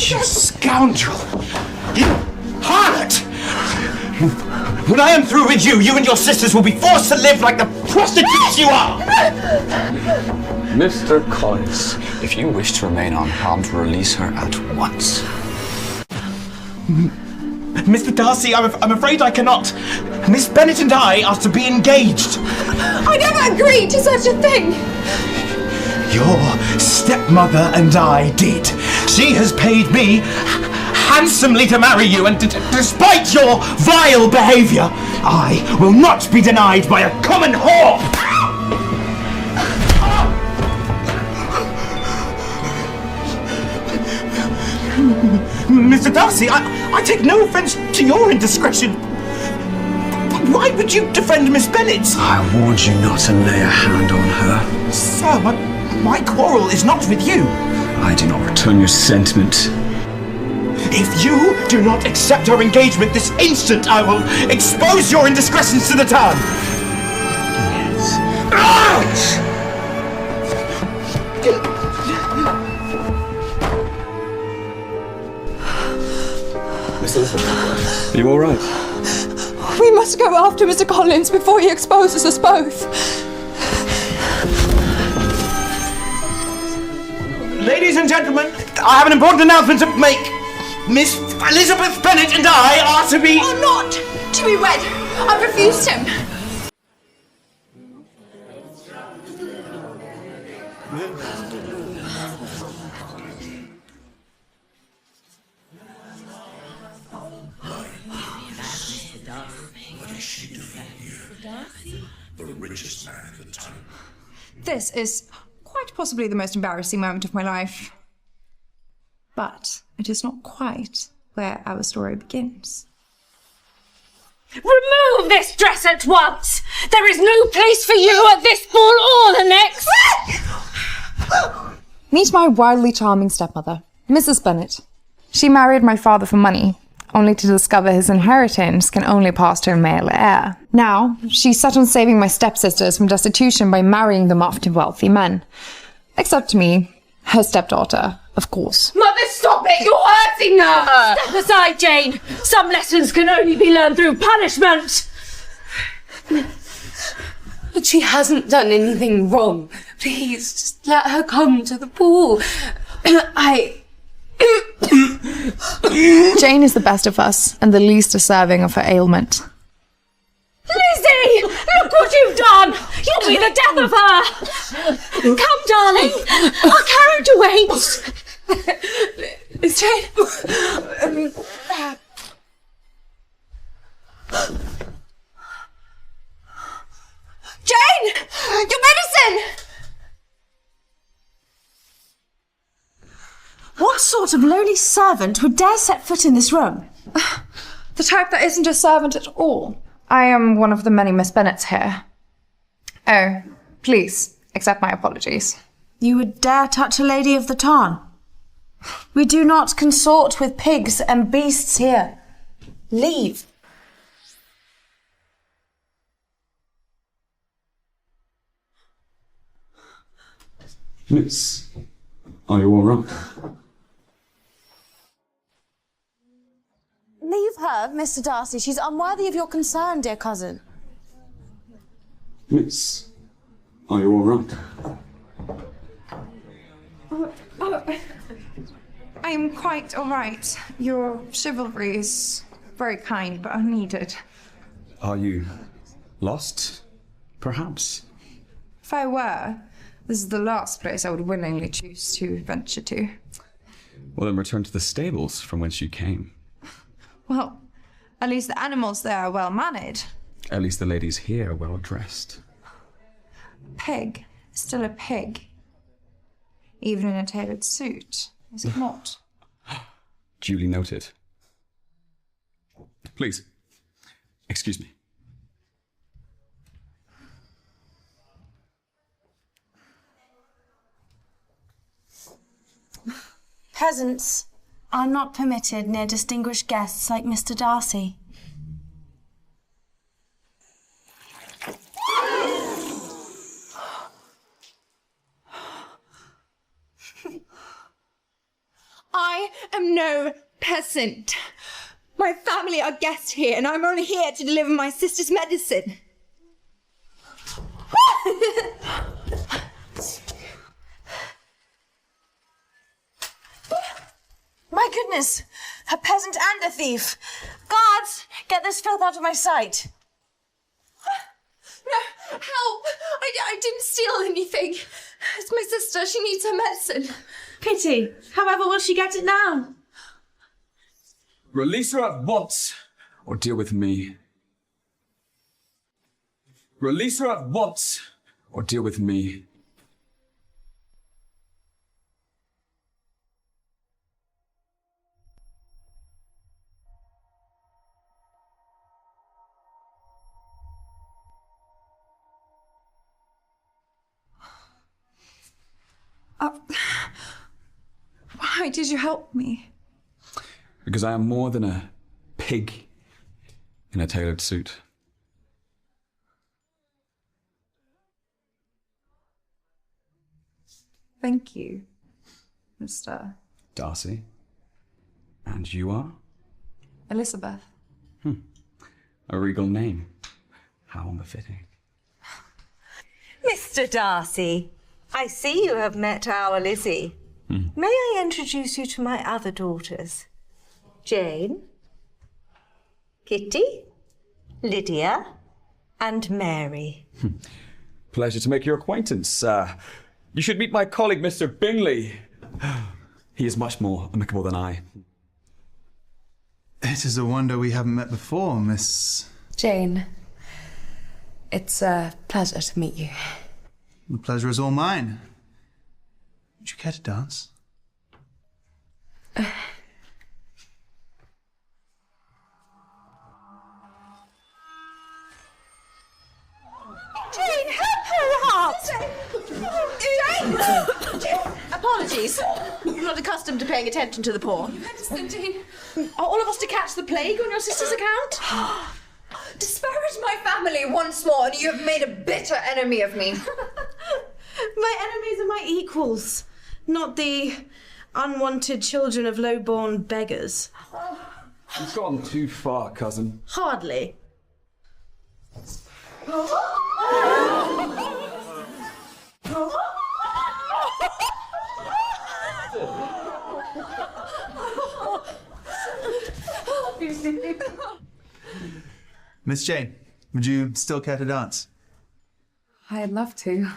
You scoundrel! You harlot! When I am through with you, you and your sisters will be forced to live like the prostitutes you are! Mr. Collins, if you wish to remain unharmed, release her at once. Mr. Darcy, I'm afraid I cannot. Miss Bennet and I are to be engaged. I never agreed to such a thing. Your stepmother and I did. She has paid me handsomely to marry you, and despite your vile behaviour, I will not be denied by a common whore! Mr. Darcy, I take no offence to your indiscretion. But why would you defend Miss Bennet? I warned you not to lay a hand on her. Sir, my quarrel is not with you. I do not return your sentiment. If you do not accept our engagement this instant, I will expose your indiscretions to the town. Yes. Miss Elizabeth, are you all right? We must go after Mr. Collins before he exposes us both. Ladies and gentlemen, I have an important announcement to make. Miss Elizabeth Bennet and I are to be... Are not to be wed. I've refused him. The richest man in town. This is quite possibly the most embarrassing moment of my life. But it is not quite where our story begins. Remove this dress at once! There is no place for you at this ball or the next! Meet my wildly charming stepmother, Mrs. Bennet. She married my father for money, only to discover his inheritance can only pass to a male heir. Now, she's set on saving my stepsisters from destitution by marrying them off to wealthy men. Except me, her stepdaughter, of course. Mother, stop it! You're hurting her! Step aside, Jane! Some lessons can only be learned through punishment! But she hasn't done anything wrong. Please, just let her come to the pool. Jane is the best of us, and the least deserving of her ailment. Lizzie! Look what you've done! You'll be the death of her! Come, darling! Our carriage awaits! Jane! Jane! Your medicine! What sort of lowly servant would dare set foot in this room? The type that isn't a servant at all. I am one of the many Miss Bennets here. Oh, please, accept my apologies. You would dare touch a lady of the tarn? We do not consort with pigs and beasts here. Leave. Miss, are you all right? Leave her, Mr. Darcy. She's unworthy of your concern, dear cousin. Miss, are you all right? I am quite all right. Your chivalry is very kind, but unneeded. Are you lost, perhaps? If I were, this is the last place I would willingly choose to venture to. Well, then return to the stables from whence you came. Well, at least the animals there are well mannered. At least the ladies here are well dressed. A pig is still a pig, even in a tailored suit, is it not? Duly noted. Please, excuse me. Peasants are not permitted near distinguished guests like Mr. Darcy. I am no peasant. My family are guests here, and I'm only here to deliver my sister's medicine. My goodness! A peasant and a thief! Guards, get this filth out of my sight! No, help! I didn't steal anything. It's my sister. She needs her medicine. Pity. However, will she get it now? Release her at once, or deal with me. Release her at once, or deal with me. Why did you help me? Because I am more than a pig in a tailored suit. Thank you, Mr. Darcy. And you are? Elizabeth. A regal name. How unbefitting. Mr. Darcy, I see you have met our Lizzie. May I introduce you to my other daughters? Jane, Kitty, Lydia, and Mary. Pleasure to make your acquaintance. You should meet my colleague, Mr. Bingley. He is much more amicable than I. It is a wonder we haven't met before, Miss... Jane, it's a pleasure to meet you. The pleasure is all mine. Would you care to dance? Jane, help her up! Jane! Apologies. I'm not accustomed to paying attention to the poor. Medicine, Jane. Are all of us to catch the plague on your sister's account? Disparage my family once more, and you have made a bitter enemy of me. My enemies are my equals, not the unwanted children of low-born beggars. You've gone too far, cousin. Hardly. Miss Jane, would you still care to dance? I'd love to.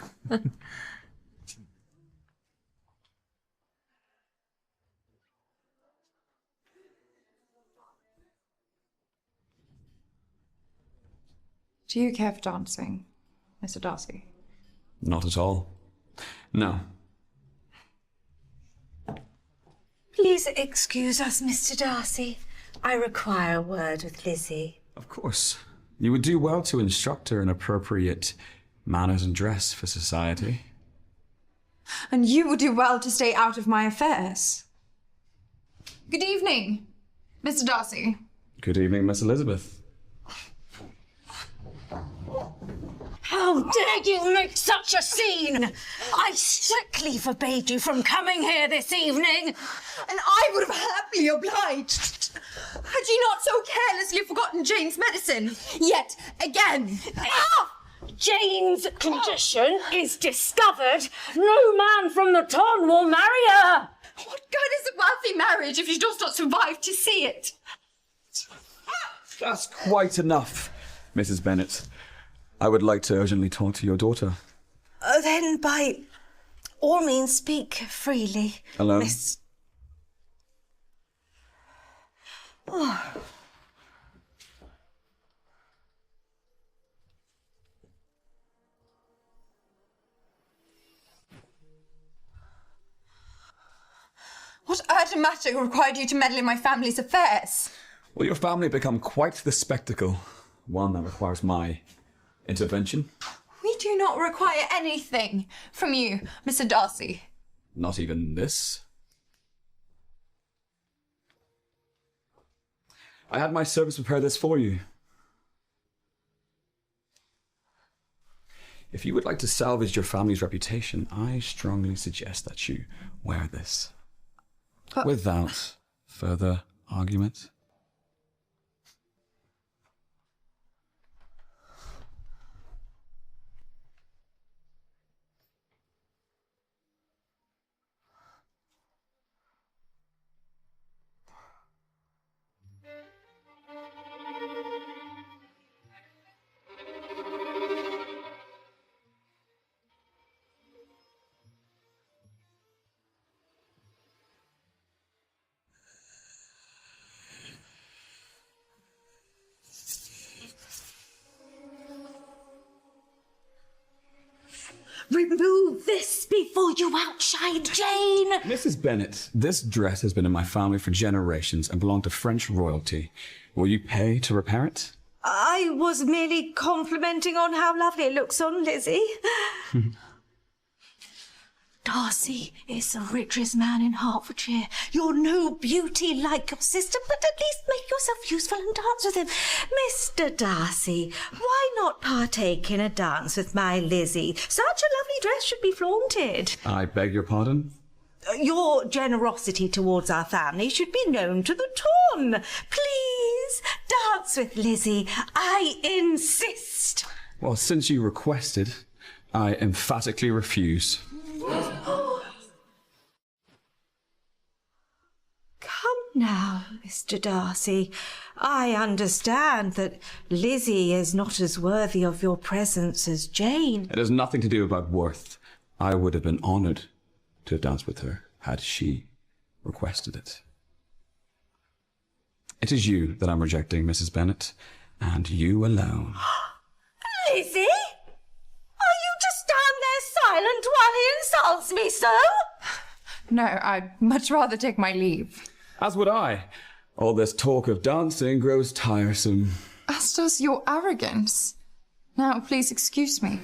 Do you care for dancing, Mr. Darcy? Not at all. No. Please excuse us, Mr. Darcy. I require a word with Lizzie. Of course. You would do well to instruct her in appropriate manners and dress for society. And you will do well to stay out of my affairs. Good evening, Mr. Darcy. Good evening, Miss Elizabeth. How dare you make such a scene! I strictly forbade you from coming here this evening. And I would have happily obliged. Had you not so carelessly forgotten Jane's medicine? Yet again. Jane's condition is discovered. No man from the town will marry her. What good is a wealthy marriage if she does not survive to see it? That's quite enough, Mrs. Bennet. I would like to urgently talk to your daughter. Then by all means speak freely. Alone? Miss... Oh. What urgent matter required you to meddle in my family's affairs? Will your family become quite the spectacle? One that requires my intervention? We do not require anything from you, Mr. Darcy. Not even this? I had my servants prepare this for you. If you would like to salvage your family's reputation, I strongly suggest that you wear this. Without further argument. Remove this before you outshine Jane! Mrs. Bennet, this dress has been in my family for generations and belonged to French royalty. Will you pay to repair it? I was merely complimenting on how lovely it looks on Lizzie. Darcy is the richest man in Hertfordshire. You're no beauty like your sister, but at least make yourself useful and dance with him. Mr. Darcy, why not partake in a dance with my Lizzie? Such a lovely dress should be flaunted. I beg your pardon? Your generosity towards our family should be known to the ton. Please, dance with Lizzie. I insist. Well, since you requested, I emphatically refuse. Come now, Mr. Darcy. I understand that Lizzie is not as worthy of your presence as Jane. It has nothing to do about worth. I would have been honoured to have danced with her had she requested it. It is you that I'm rejecting, Mrs. Bennet, and you alone. Lizzie? Are you to stand there silent while he insults me so? No, I'd much rather take my leave. As would I. All this talk of dancing grows tiresome. As does your arrogance. Now, please excuse me.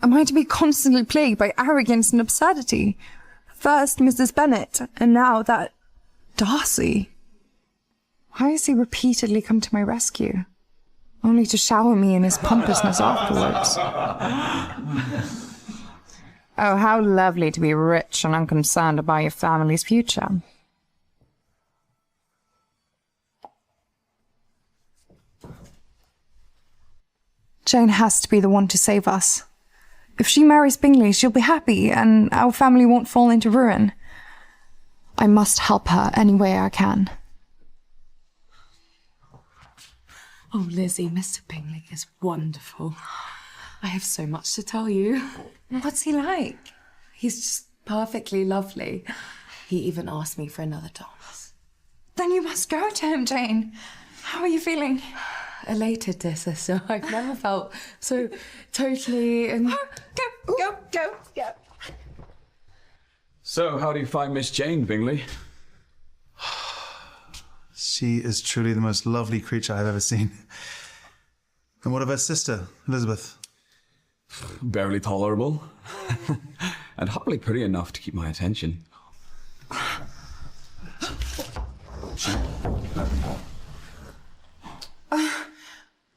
Am I to be constantly plagued by arrogance and absurdity? First Mrs. Bennet, and now that Darcy. Why has he repeatedly come to my rescue? Only to shower me in his pompousness afterwards. Oh, how lovely to be rich and unconcerned about your family's future. Jane has to be the one to save us. If she marries Bingley, she'll be happy and our family won't fall into ruin. I must help her any way I can. Oh, Lizzie, Mr. Bingley is wonderful. I have so much to tell you. What's he like? He's just perfectly lovely. He even asked me for another dance. Then you must go to him, Jane. How are you feeling? Elated, dear sister. I've never felt so totally... Go. So, how do you find Miss Jane, Bingley? She is truly the most lovely creature I've ever seen. And what of her sister, Elizabeth? Barely tolerable. And hardly pretty enough to keep my attention.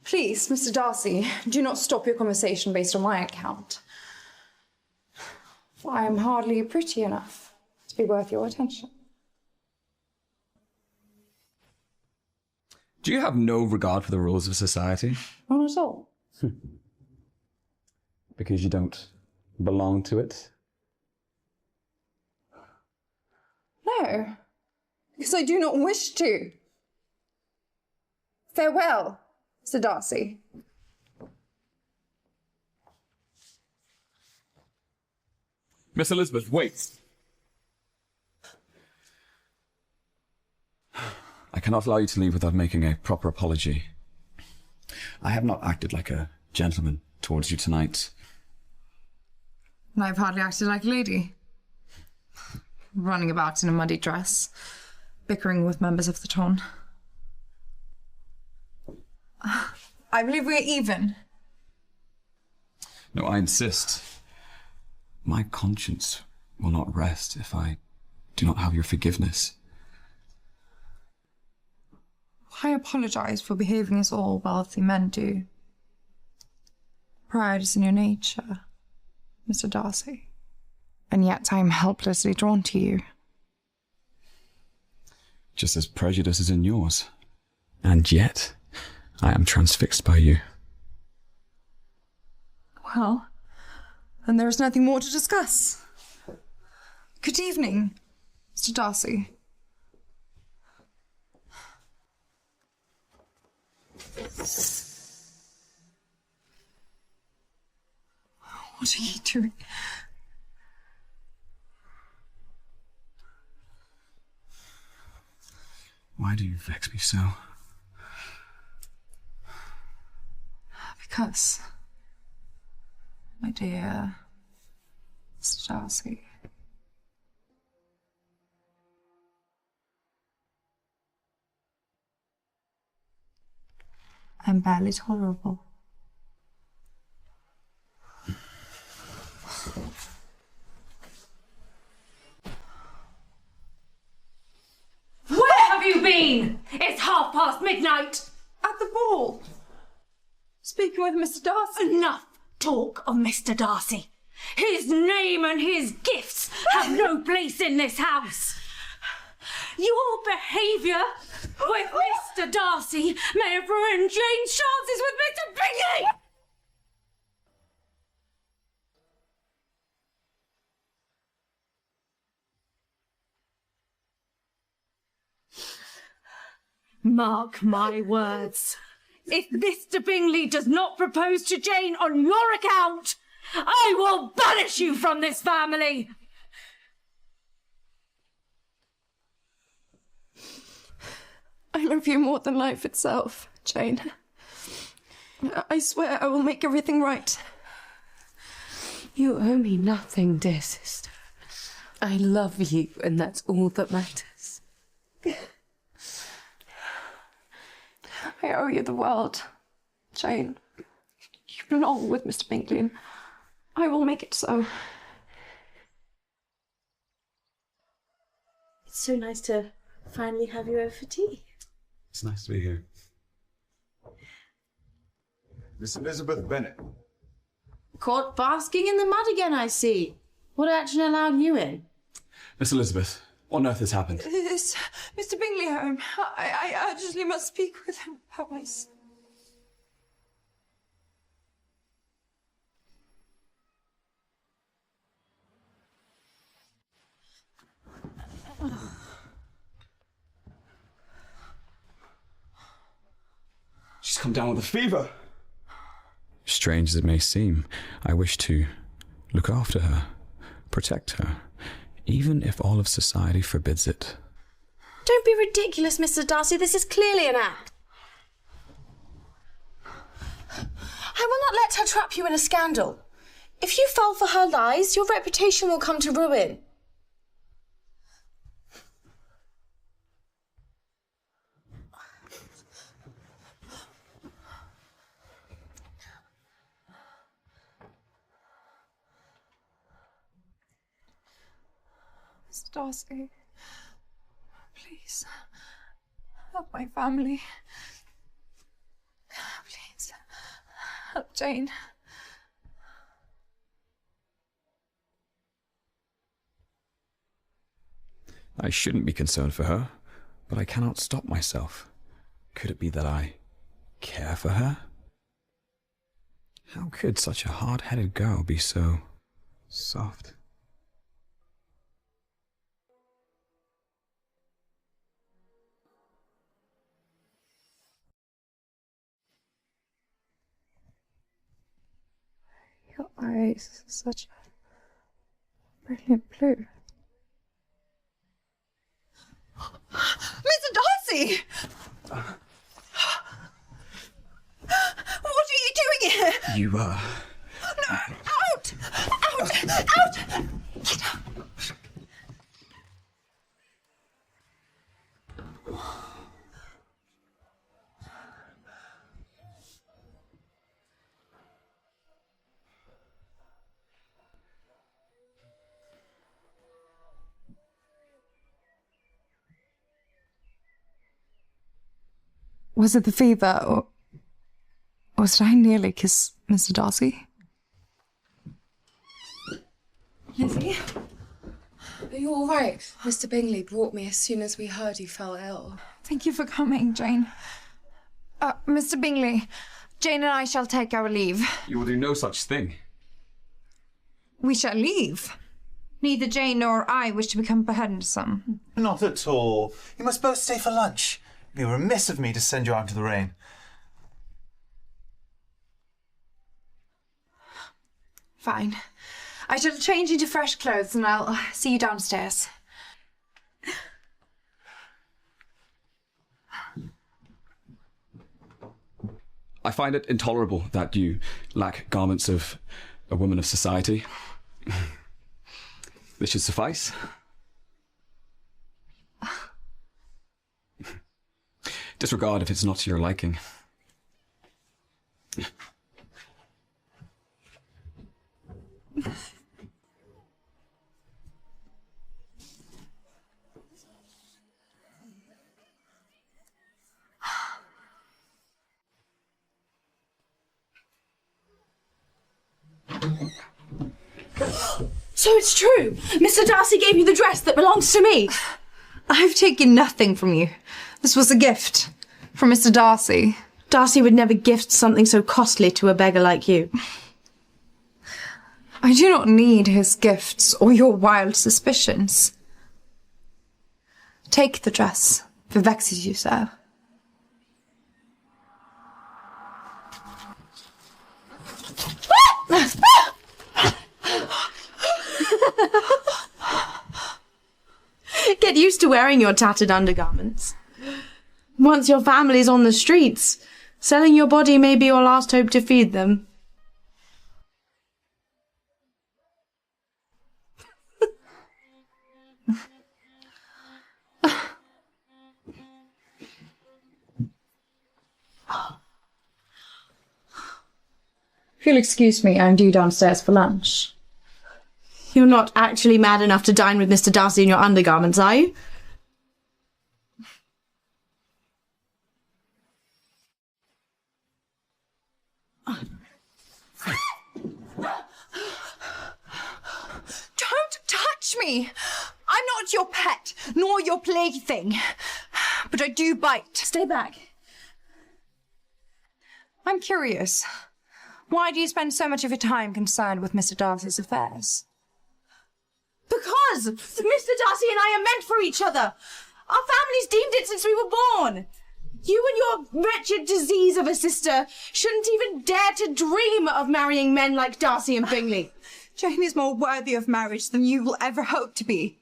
Please, Mr. Darcy, do not stop your conversation based on my account. I am hardly pretty enough to be worth your attention. Do you have no regard for the rules of society? Not at all. Because you don't belong to it? No, because I do not wish to. Farewell, Sir Darcy. Miss Elizabeth, wait. I cannot allow you to leave without making a proper apology. I have not acted like a gentleman towards you tonight. I've hardly acted like a lady. Running about in a muddy dress, bickering with members of the ton. I believe we're even. No, I insist. My conscience will not rest if I do not have your forgiveness. I apologize for behaving as all wealthy men do. Pride is in your nature. Mr. Darcy. And yet I am helplessly drawn to you. Just as prejudice is in yours. And yet, I am transfixed by you. Well, then there is nothing more to discuss. Good evening, Mr. Darcy. What are you doing? Why do you vex me so? Because, my dear Mr. Darcy, I'm barely tolerable. Where have you been? It's midnight. At the ball. Speaking with Mr. Darcy. Enough talk of Mr. Darcy. His name and his gifts have no place in this house. Your behaviour with Mr. Darcy may have ruined Jane's chances with Mr. Bingley! Mark my words. If Mr. Bingley does not propose to Jane on your account, I will banish you from this family! I love you more than life itself, Jane. I swear I will make everything right. You owe me nothing, dear sister. I love you, and that's all that matters. I owe you the world, Jane. You belong with Mr. Bingley, and I will make it so. It's so nice to finally have you over for tea. It's nice to be here. Miss Elizabeth Bennet. Caught basking in the mud again, I see. What action allowed you in? Miss Elizabeth, what on earth has happened? Is Mr. Bingley home? I urgently must speak with him about my son. She's come down with a fever. Strange as it may seem, I wish to look after her, protect her, even if all of society forbids it. Don't be ridiculous, Mr. Darcy. This is clearly an act. I will not let her trap you in a scandal. If you fall for her lies, your reputation will come to ruin. Mr. Darcy, please, help my family. Please, help Jane. I shouldn't be concerned for her, but I cannot stop myself. Could it be that I care for her? How could such a hard-headed girl be so soft? Your eyes are such a brilliant blue. Mr. Darcy! What are you doing here? You, No, out! Out! Out! Get out! Was it the fever, or did I nearly kiss Mr. Darcy? you all right? Mr. Bingley brought me as soon as we heard you fell ill. Thank you for coming, Jane. Mr. Bingley, Jane and I shall take our leave. You will do no such thing. We shall leave. Neither Jane nor I wish to become burdensome. Not at all. You must both stay for lunch. It'd be remiss of me to send you out into the rain. Fine. I shall change into fresh clothes and I'll see you downstairs. I find it intolerable that you lack garments of a woman of society. This should suffice. Disregard if it's not to your liking. So it's true. Mr. Darcy gave you the dress that belongs to me. I've taken nothing from you. This was a gift from Mr. Darcy. Darcy would never gift something so costly to a beggar like you. I do not need his gifts or your wild suspicions. Take the dress if it vexes you so. Get used to wearing your tattered undergarments. Once your family's on the streets, selling your body may be your last hope to feed them. If you'll excuse me, I'm due downstairs for lunch. You're not actually mad enough to dine with Mr. Darcy in your undergarments, are you? Don't touch me! I'm not your pet, nor your plaything. But I do bite. Stay back. I'm curious. Why do you spend so much of your time concerned with Mr. Darcy's affairs? Because Mr. Darcy and I are meant for each other. Our families deemed it since we were born. You and your wretched disease of a sister shouldn't even dare to dream of marrying men like Darcy and Bingley. Jane is more worthy of marriage than you will ever hope to be.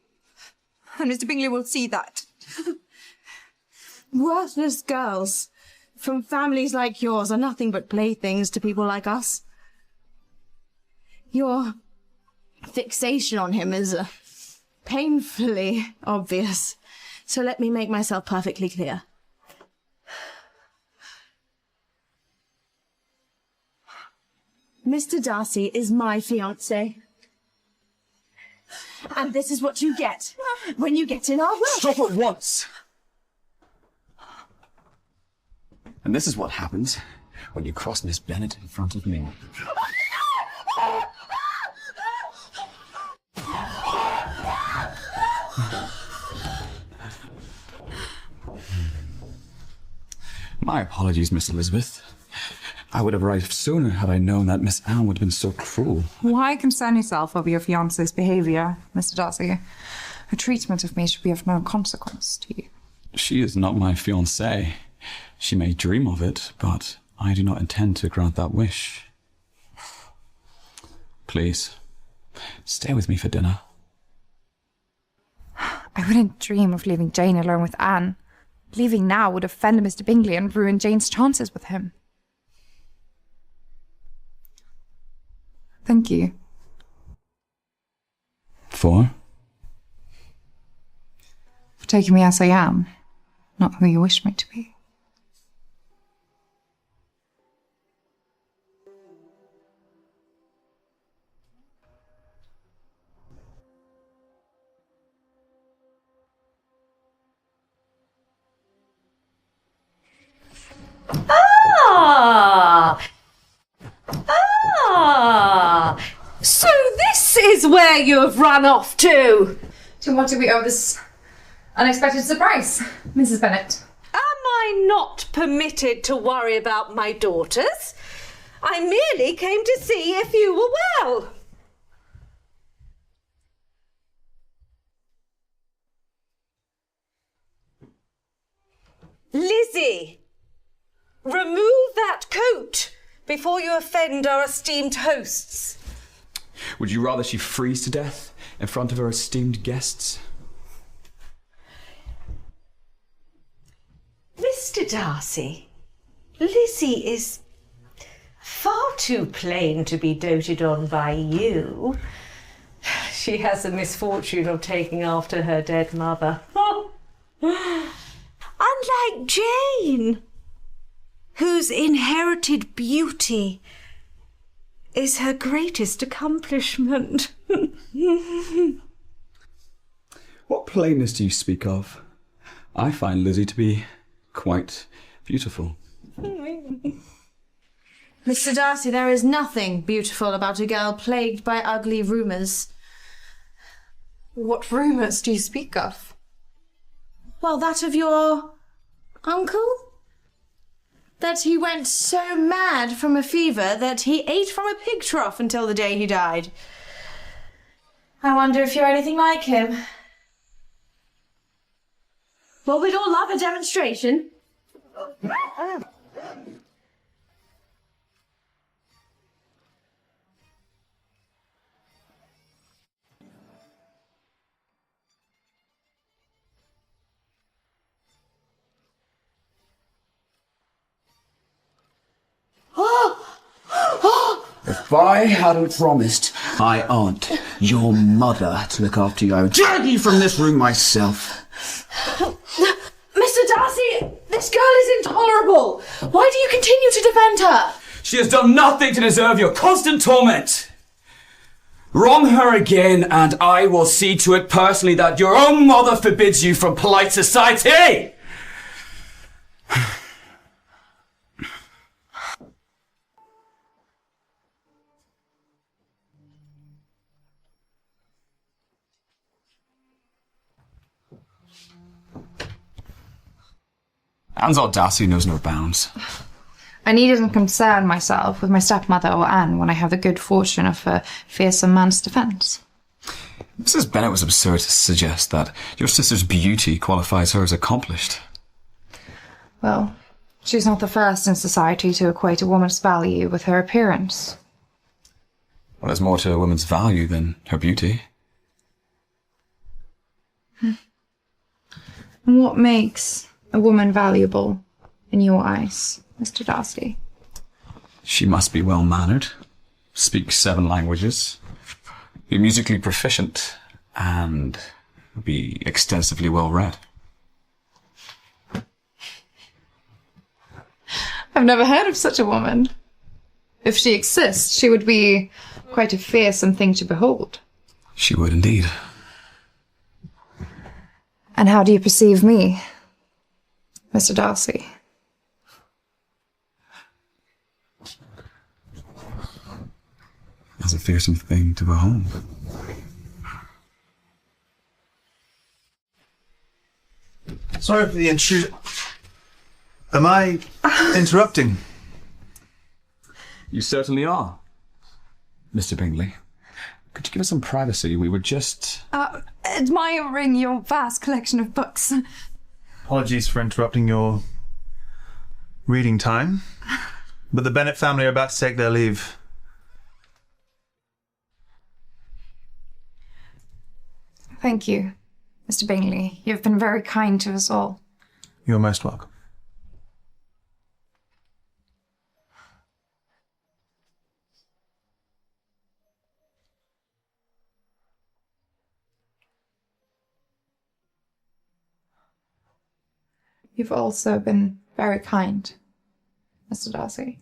And Mr. Bingley will see that. Worthless girls from families like yours are nothing but playthings to people like us. Your fixation on him is painfully obvious. So let me make myself perfectly clear. Mr. Darcy is my fiancé. And this is what you get when you get in our way. Stop at once! And this is what happens when you cross Miss Bennet in front of me. My apologies, Miss Elizabeth. I would have arrived sooner had I known that Miss Anne would have been so cruel. Why concern yourself over your fiancé's behaviour, Mr. Darcy? Her treatment of me should be of no consequence to you. She is not my fiancée. She may dream of it, but I do not intend to grant that wish. Please, stay with me for dinner. I wouldn't dream of leaving Jane alone with Anne. Leaving now would offend Mr. Bingley and ruin Jane's chances with him. Thank you. For? For taking me as I am, not who you wish me to be. So this is where you have run off to. To what do we owe this unexpected surprise, Mrs. Bennet? Am I not permitted to worry about my daughters? I merely came to see if you were well. Lizzie, remove that coat before you offend our esteemed hosts. Would you rather she freeze to death in front of her esteemed guests? Mr. Darcy, Lizzie is far too plain to be doted on by you. She has the misfortune of taking after her dead mother. Unlike Jane, whose inherited beauty is her greatest accomplishment. What plainness do you speak of? I find Lizzie to be quite beautiful. Mr. Darcy, there is nothing beautiful about a girl plagued by ugly rumours. What rumours do you speak of? Well, that of your uncle? That he went so mad from a fever that he ate from a pig trough until the day he died. I wonder if you're anything like him. Well, we'd all love a demonstration. If I hadn't promised my aunt, your mother, to look after you, I would drag you from this room myself. Mr. Darcy, this girl is intolerable. Why do you continue to defend her? She has done nothing to deserve your constant torment. Wrong her again, and I will see to it personally that your own mother forbids you from polite society. Anne's audacity knows no bounds. I needn't concern myself with my stepmother or Anne when I have the good fortune of a fearsome man's defence. Mrs. Bennet was absurd to suggest that your sister's beauty qualifies her as accomplished. Well, she's not the first in society to equate a woman's value with her appearance. Well, there's more to a woman's value than her beauty. And what makes a woman valuable in your eyes, Mr. Darcy? She must be well-mannered, speak 7 languages, be musically proficient, and be extensively well-read. I've never heard of such a woman. If she exists, she would be quite a fearsome thing to behold. She would indeed. And how do you perceive me, Mr. Darcy? As a fearsome thing to behold. Sorry for the intrusion. Am I interrupting? You certainly are, Mr. Bingley. Could you give us some privacy? We were just... Admiring your vast collection of books. Apologies for interrupting your reading time, but the Bennet family are about to take their leave. Thank you, Mr. Bingley. You've been very kind to us all. You're most welcome. You've also been very kind, Mr. Darcy.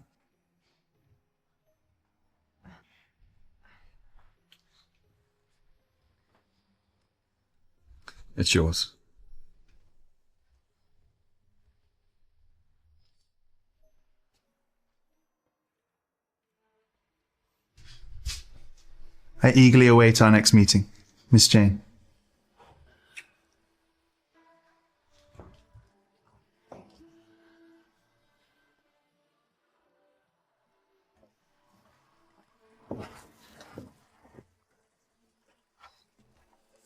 It's yours. I eagerly await our next meeting, Miss Jane.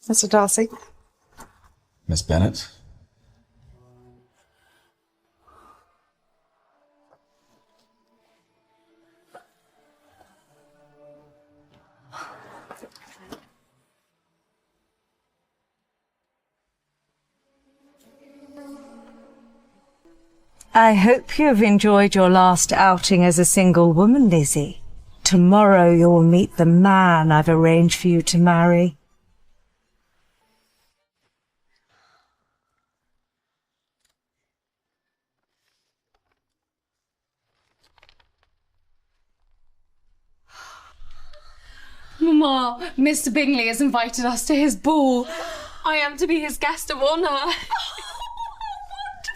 Mr. Darcy. Miss Bennet? I hope you've enjoyed your last outing as a single woman, Lizzie. Tomorrow you'll meet the man I've arranged for you to marry. Mama, Mr. Bingley has invited us to his ball. I am to be his guest of honour.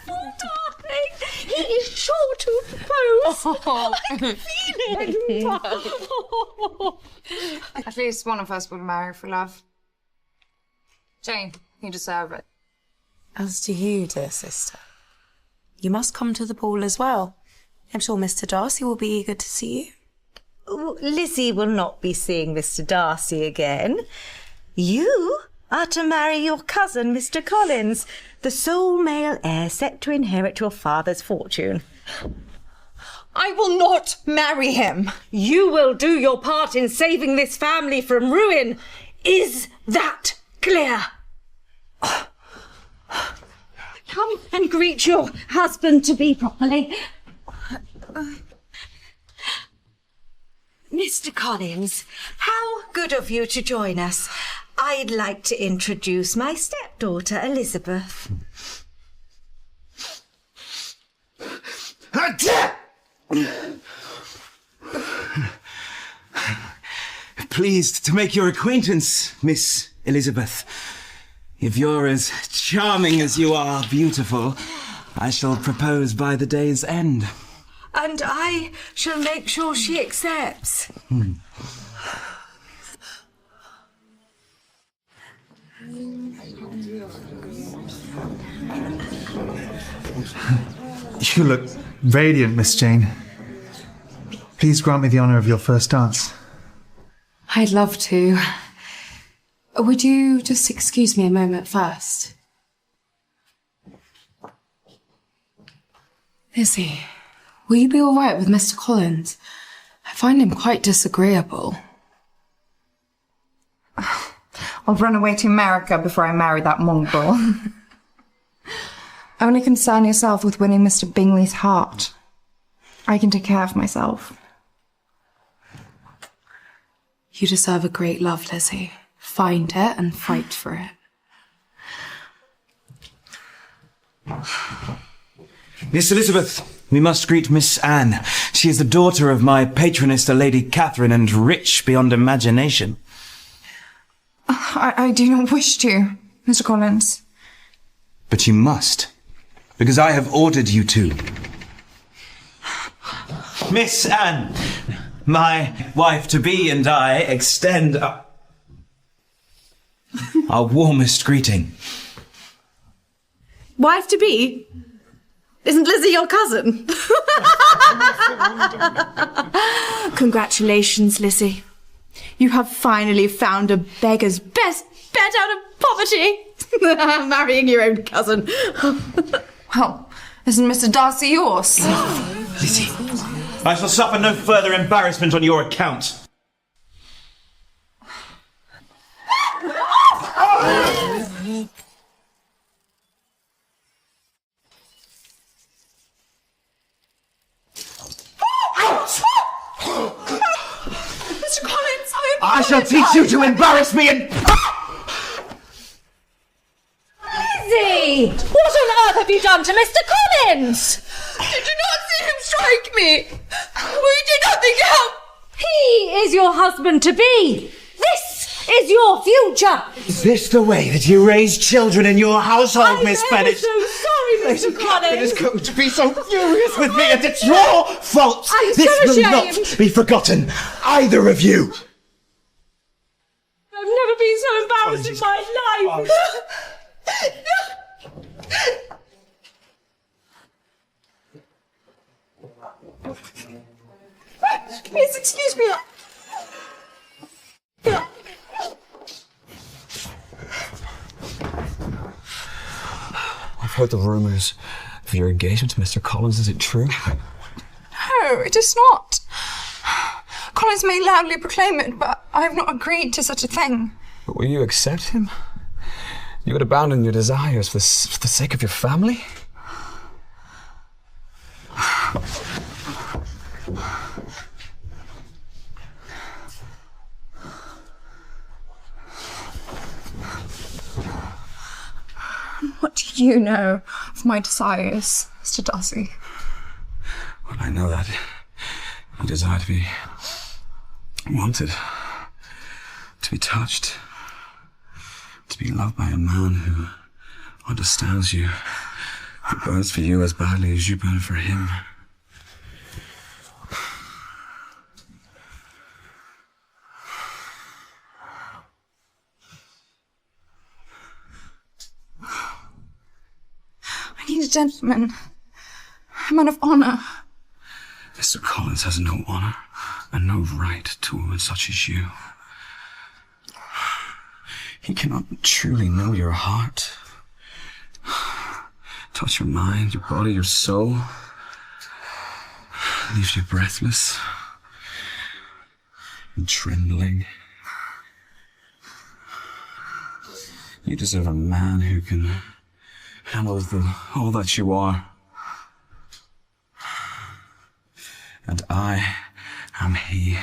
Wonderful, darling. He is sure to propose. Oh. I can feel it. At least one of us will marry for love. Jane, you deserve it. As do you, dear sister. You must come to the ball as well. I'm sure Mr. Darcy will be eager to see you. Lizzie will not be seeing Mr. Darcy again. You are to marry your cousin, Mr. Collins, the sole male heir set to inherit your father's fortune. I will not marry him. You will do your part in saving this family from ruin. Is that clear? Come and greet your husband-to-be properly. Mr. Collins, how good of you to join us. I'd like to introduce my stepdaughter, Elizabeth. Pleased to make your acquaintance, Miss Elizabeth. If you're as charming as you are beautiful, I shall propose by the day's end. And I shall make sure she accepts. You look radiant, Miss Jane. Please grant me the honour of your first dance. I'd love to. Would you just excuse me a moment first? Lizzie, will you be all right with Mr. Collins? I find him quite disagreeable. I'll run away to America before I marry that mongrel. Only concern yourself with winning Mr. Bingley's heart. I can take care of myself. You deserve a great love, Lizzie. Find it and fight for it. Miss Elizabeth, we must greet Miss Anne. She is the daughter of my patroness, the Lady Catherine, and rich beyond imagination. I do not wish to, Mr. Collins. But you must, because I have ordered you to. Miss Anne, my wife-to-be and I extend our warmest greeting. Wife-to-be? Isn't Lizzie your cousin? Congratulations, Lizzie. You have finally found a beggar's best bet out of poverty. Marrying your own cousin. Well, isn't Mr. Darcy yours? Lizzie, I shall suffer no further embarrassment on your account. Mr. Collins, I shall teach you to embarrass me and... Lizzie! What on earth have you done to Mr. Collins? did you not see him strike me? We did nothing to help. He is your husband-to-be. This is your future. Is this the way that you raise children in your household, Miss Bennet? I'm so sorry, Mr. Catherine is Collins. going to be so furious with me, and it's your fault. I'm This so will ashamed. not be forgotten, either of you. I've never been so embarrassed in my life. Please excuse me. heard the rumours of your engagement to Mr. Collins. Is it true? No, it is not. Collins may loudly proclaim it, but I have not agreed to such a thing. But will you accept him? You would abandon your desires for the sake of your family? What do you know of my desires, Mr. Darcy? Well, I know that you desire to be wanted, to be touched, to be loved by a man who understands you, who burns for you as badly as you burn for him. I need a gentleman, a man of honour. Mr. Collins has no honour and no right to a woman such as you. He cannot truly know your heart, touch your mind, your body, your soul, leaves you breathless and trembling. You deserve a man who can handle all that you are. And I am he.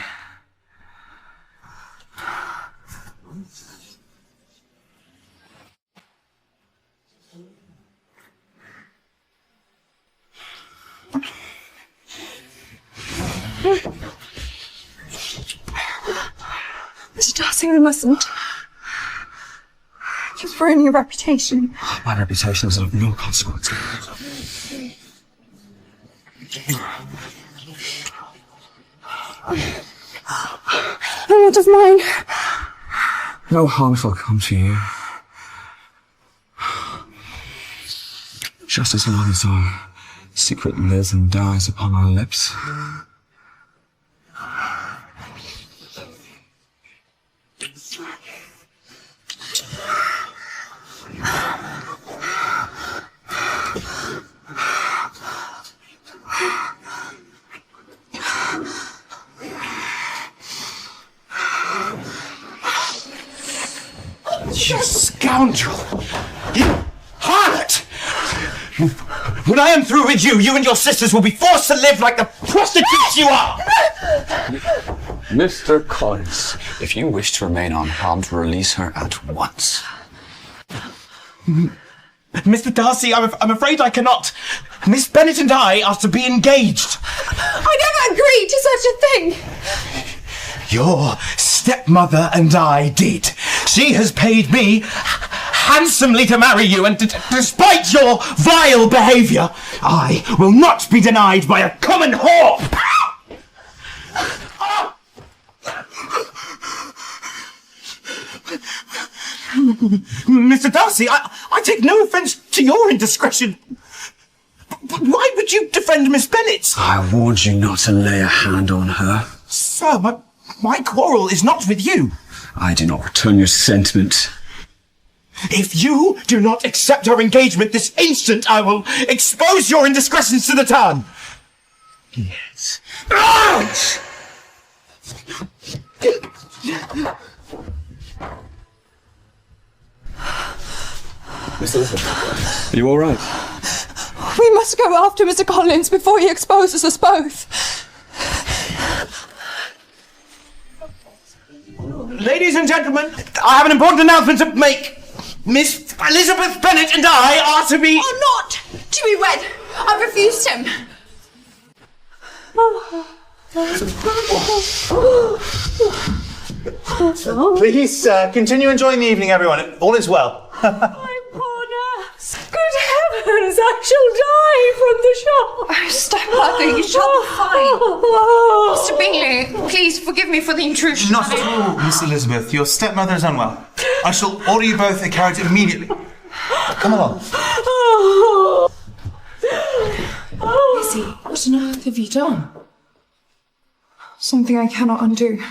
Mr. Darcy, we mustn't. You've ruined your reputation. My reputation is of no consequence. And what of mine? No harm shall come to you. Just as long as our secret lives and dies upon our lips. You scoundrel! You harlot! When I am through with you, you and your sisters will be forced to live like the prostitutes you are! Mr. Collins, if you wish to remain unharmed, release her at once. Mr. Darcy, I'm afraid I cannot. Miss Bennet and I are to be engaged. I never agreed to such a thing! Your stepmother and I did. She has paid me handsomely to marry you, and despite your vile behaviour, I will not be denied by a common whore! Mr. Darcy, I take no offence to your indiscretion. But why would you defend Miss Bennet? I warned you not to lay a hand on her. Sir, my quarrel is not with you. I do not return your sentiment. If you do not accept our engagement this instant, I will expose your indiscretions to the town. Yes. Ouch! Miss Elizabeth, are you all right? We must go after Mr. Collins before he exposes us both. Ladies and gentlemen, I have an important announcement to make. Miss Elizabeth Bennet and I are to be... Are not to be wed. I refused him. Please continue enjoying the evening, everyone. All is well. Good heavens, I shall die from the shock. Oh, stepmother, you shall be fine. Mr. Bingley, please forgive me for the intrusion. Not at all, Miss Elizabeth. Your stepmother is unwell. I shall order you both a carriage immediately. Come along. Lizzie, what on earth have you done? Something I cannot undo.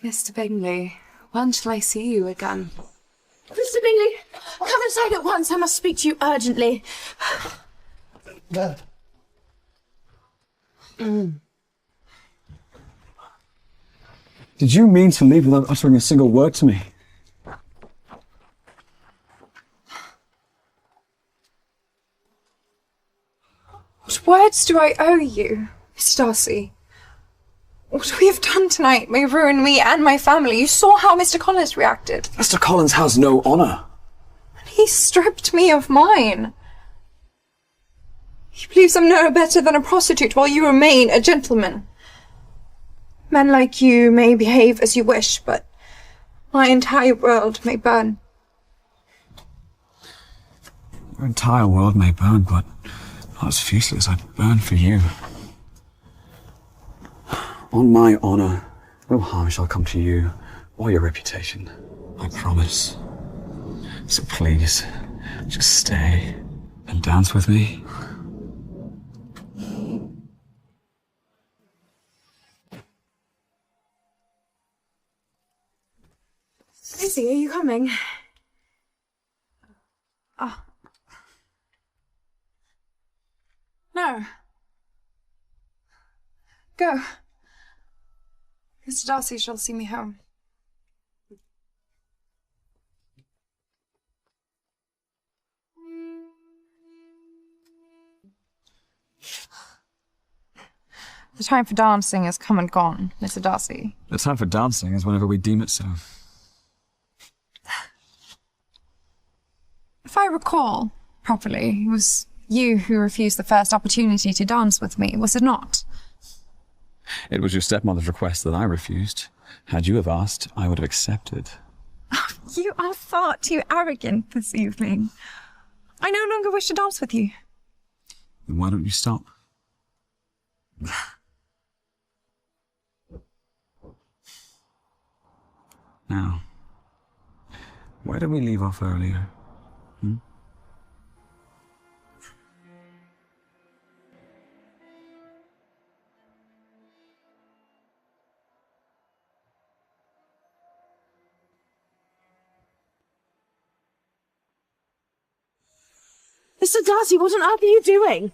Mr. Bingley, when shall I see you again? Mr. Bingley, come inside at once. I must speak to you urgently. Did you mean to leave without uttering a single word to me? What words do I owe you, Mr. Darcy? What we have done tonight may ruin me and my family. You saw how Mr. Collins reacted. Mr. Collins has no honour. He stripped me of mine. He believes I'm no better than a prostitute while you remain a gentleman. Men like you may behave as you wish, but my entire world may burn. Your entire world may burn, but not as fiercely as I'd burn for you. On my honour, no harm shall come to you or your reputation. I promise. So please, just stay and dance with me. Lizzie, are you coming? Oh. No. Go. Mr. Darcy shall see me home. The time for dancing has come and gone, Mr. Darcy. The time for dancing is whenever we deem it so. If I recall properly, it was you who refused the first opportunity to dance with me, was it not? It was your stepmother's request that I refused. Had you have asked, I would have accepted. You are far too arrogant this evening. I no longer wish to dance with you. Then why don't you stop? Now, where did we leave off earlier? Mr. Darcy, what on earth are you doing?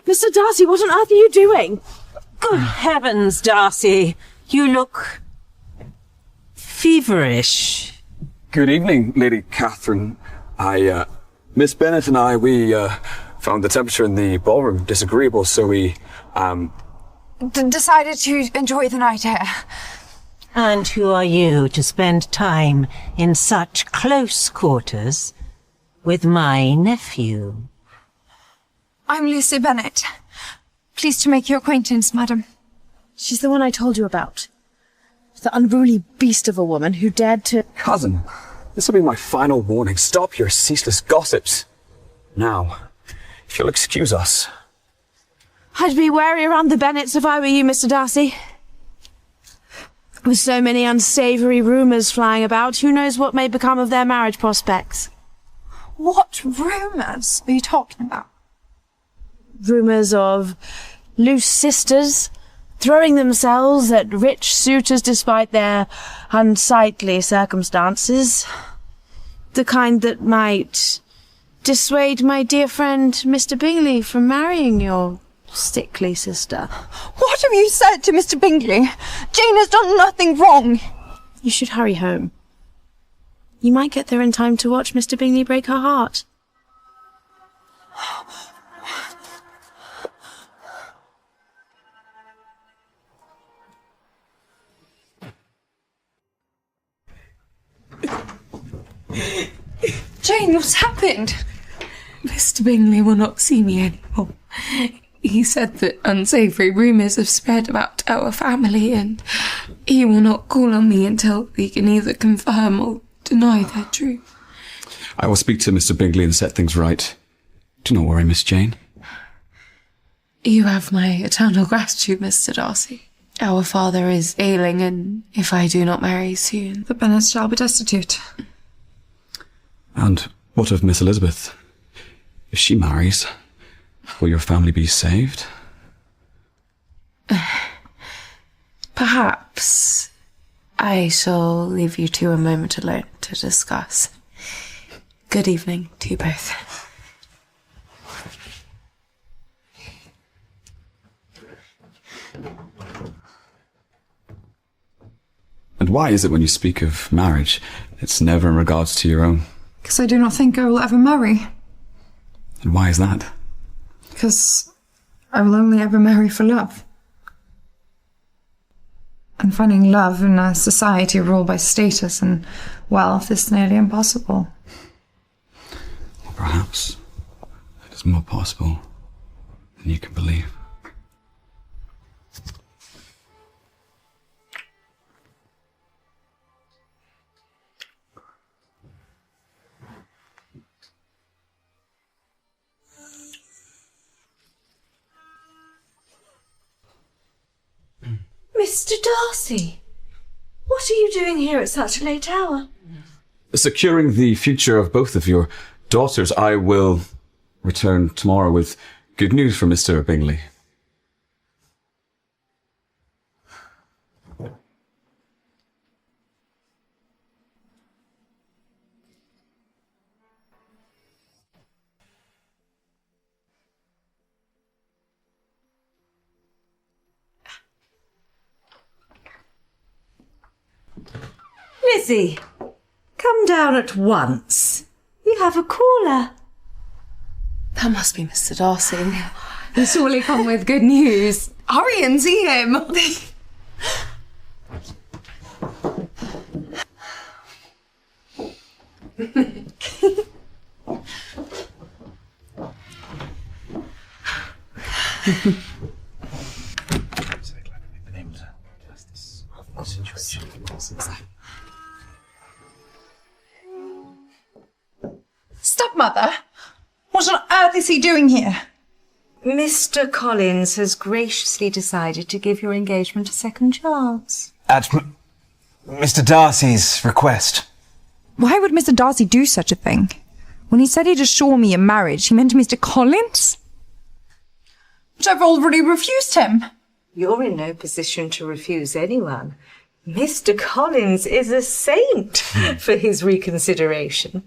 Mr. Darcy, what on earth are you doing? Good heavens, Darcy. You look feverish. Good evening, Lady Catherine. Miss Bennet and I, we found the temperature in the ballroom disagreeable, so we, decided to enjoy the night air. And who are you to spend time in such close quarters with my nephew? I'm Lucy Bennet. Pleased to make your acquaintance, madam. She's the one I told you about. The unruly beast of a woman who dared to... Cousin, this will be my final warning. Stop your ceaseless gossips. Now, if you'll excuse us. I'd be wary around the Bennets if I were you, Mr. Darcy. With so many unsavoury rumours flying about, who knows what may become of their marriage prospects? What rumours are you talking about? Rumours of loose sisters throwing themselves at rich suitors despite their unsightly circumstances. The kind that might dissuade my dear friend Mr. Bingley from marrying your sickly sister. What have you said to Mr. Bingley? Jane has done nothing wrong. You should hurry home. You might get there in time to watch Mr. Bingley break her heart. Jane, what's happened? Mr. Bingley will not see me anymore. He said that unsavoury rumours have spread about our family, and he will not call on me until he can either confirm or deny their truth. I will speak to Mr. Bingley and set things right. Do not worry, Miss Jane. You have my eternal gratitude, Mr. Darcy. Our father is ailing, and if I do not marry soon... the Bennets shall be destitute. And what of Miss Elizabeth? If she marries, will your family be saved? Perhaps I shall leave you two a moment alone to discuss. Good evening to you both. And why is it when you speak of marriage, it's never in regards to your own? Because I do not think I will ever marry. And why is that? Because I will only ever marry for love. And finding love in a society ruled by status and wealth is nearly impossible. Or perhaps it is more possible than you can believe. Mr. Darcy, what are you doing here at such a late hour? Securing the future of both of your daughters, I will return tomorrow with good news for Mr. Bingley. Lizzie, come down at once. You have a caller. That must be Mr. Darcy. He'll surely come with good news. Hurry and see him. Stepmother? What on earth is he doing here? Mr. Collins has graciously decided to give your engagement a second chance. At Mr. Darcy's request. Why would Mr. Darcy do such a thing? When he said he'd assure me a marriage, he meant Mr. Collins? But I've already refused him. You're in no position to refuse anyone. Mr. Collins is a saint for his reconsideration.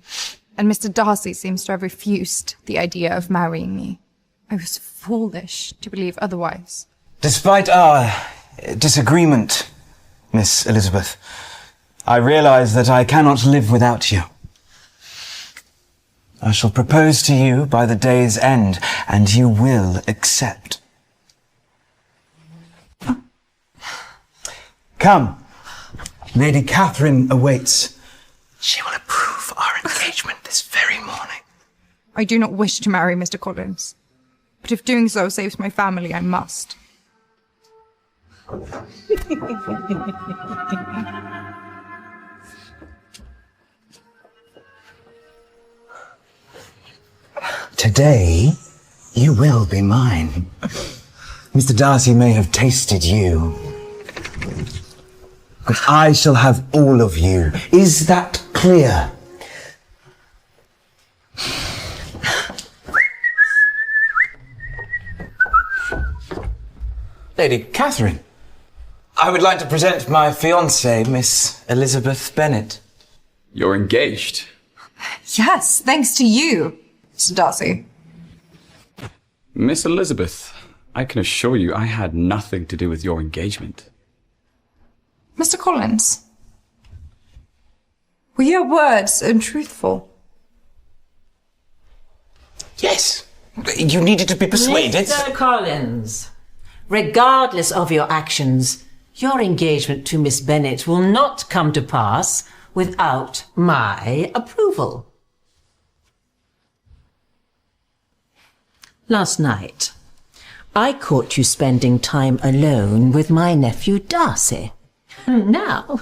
And Mr. Darcy seems to have refused the idea of marrying me. I was foolish to believe otherwise. Despite our disagreement, Miss Elizabeth, I realise that I cannot live without you. I shall propose to you by the day's end, and you will accept. Come. Lady Catherine awaits. She will approve our engagement this very morning. I do not wish to marry Mr. Collins. But if doing so saves my family, I must. Today, you will be mine. Mr. Darcy may have tasted you, but I shall have all of you. Is that clear? Lady Catherine, I would like to present my fiancée, Miss Elizabeth Bennet. You're engaged? Yes, thanks to you, Mr. Darcy. Miss Elizabeth, I can assure you I had nothing to do with your engagement. Mr. Collins, were your words untruthful? Yes, you needed to be persuaded. Mr. Collins, regardless of your actions, your engagement to Miss Bennet will not come to pass without my approval. Last night, I caught you spending time alone with my nephew Darcy. Now,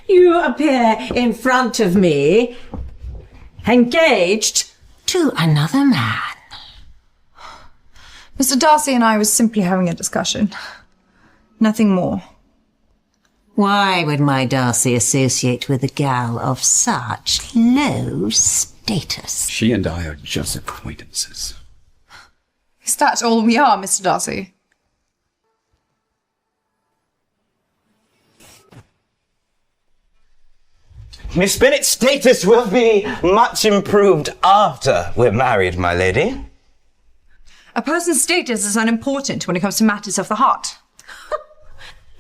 you appear in front of me, engaged to another man. Mr. Darcy and I was simply having a discussion. Nothing more. Why would my Darcy associate with a gal of such low status? She and I are just acquaintances. Is that all we are, Mr. Darcy? Miss Bennet's status will be much improved after we're married, my lady. A person's status is unimportant when it comes to matters of the heart.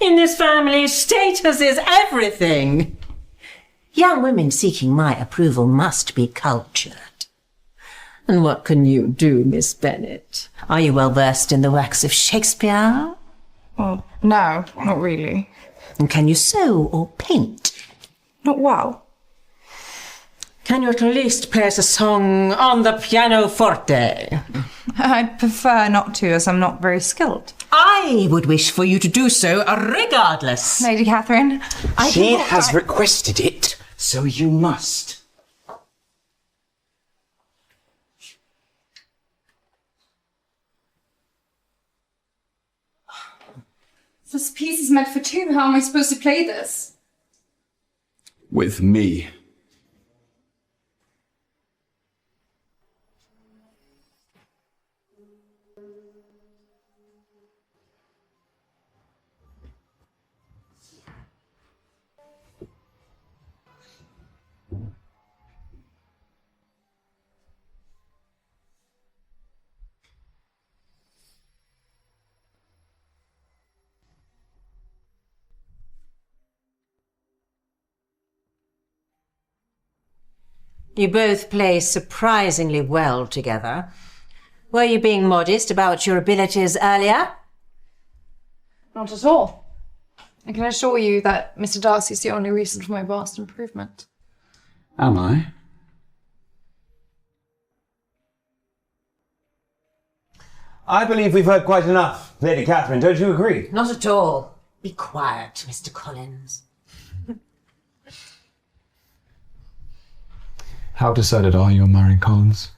In this family, status is everything. Young women seeking my approval must be cultured. And what can you do, Miss Bennet? Are you well versed in the works of Shakespeare? Well, no, not really. And can you sew or paint? Not well. Can you at least play us a song on the pianoforte? I'd prefer not to, as I'm not very skilled. I would wish for you to do so regardless. Lady Catherine, She has requested it, so you must. This piece is meant for two. How am I supposed to play this? With me. You both play surprisingly well together. Were you being modest about your abilities earlier? Not at all. I can assure you that Mr. Darcy is the only reason for my vast improvement. Am I? I believe we've heard quite enough, Lady Catherine. Don't you agree? Not at all. Be quiet, Mr. Collins. How decided are you on marrying Collins?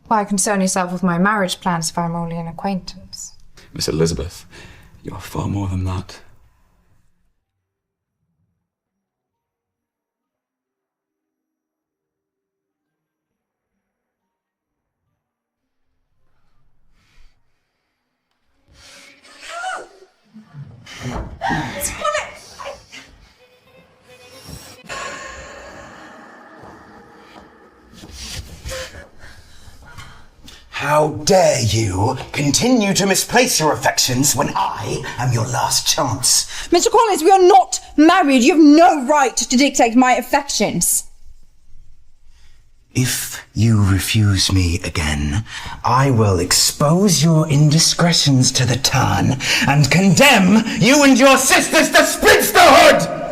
Why concern yourself with my marriage plans if I'm only an acquaintance? Miss Elizabeth, you are far more than that. How dare you continue to misplace your affections when I am your last chance? Mr. Collins, we are not married. You have no right to dictate my affections. If you refuse me again, I will expose your indiscretions to the town and condemn you and your sisters to spinsterhood!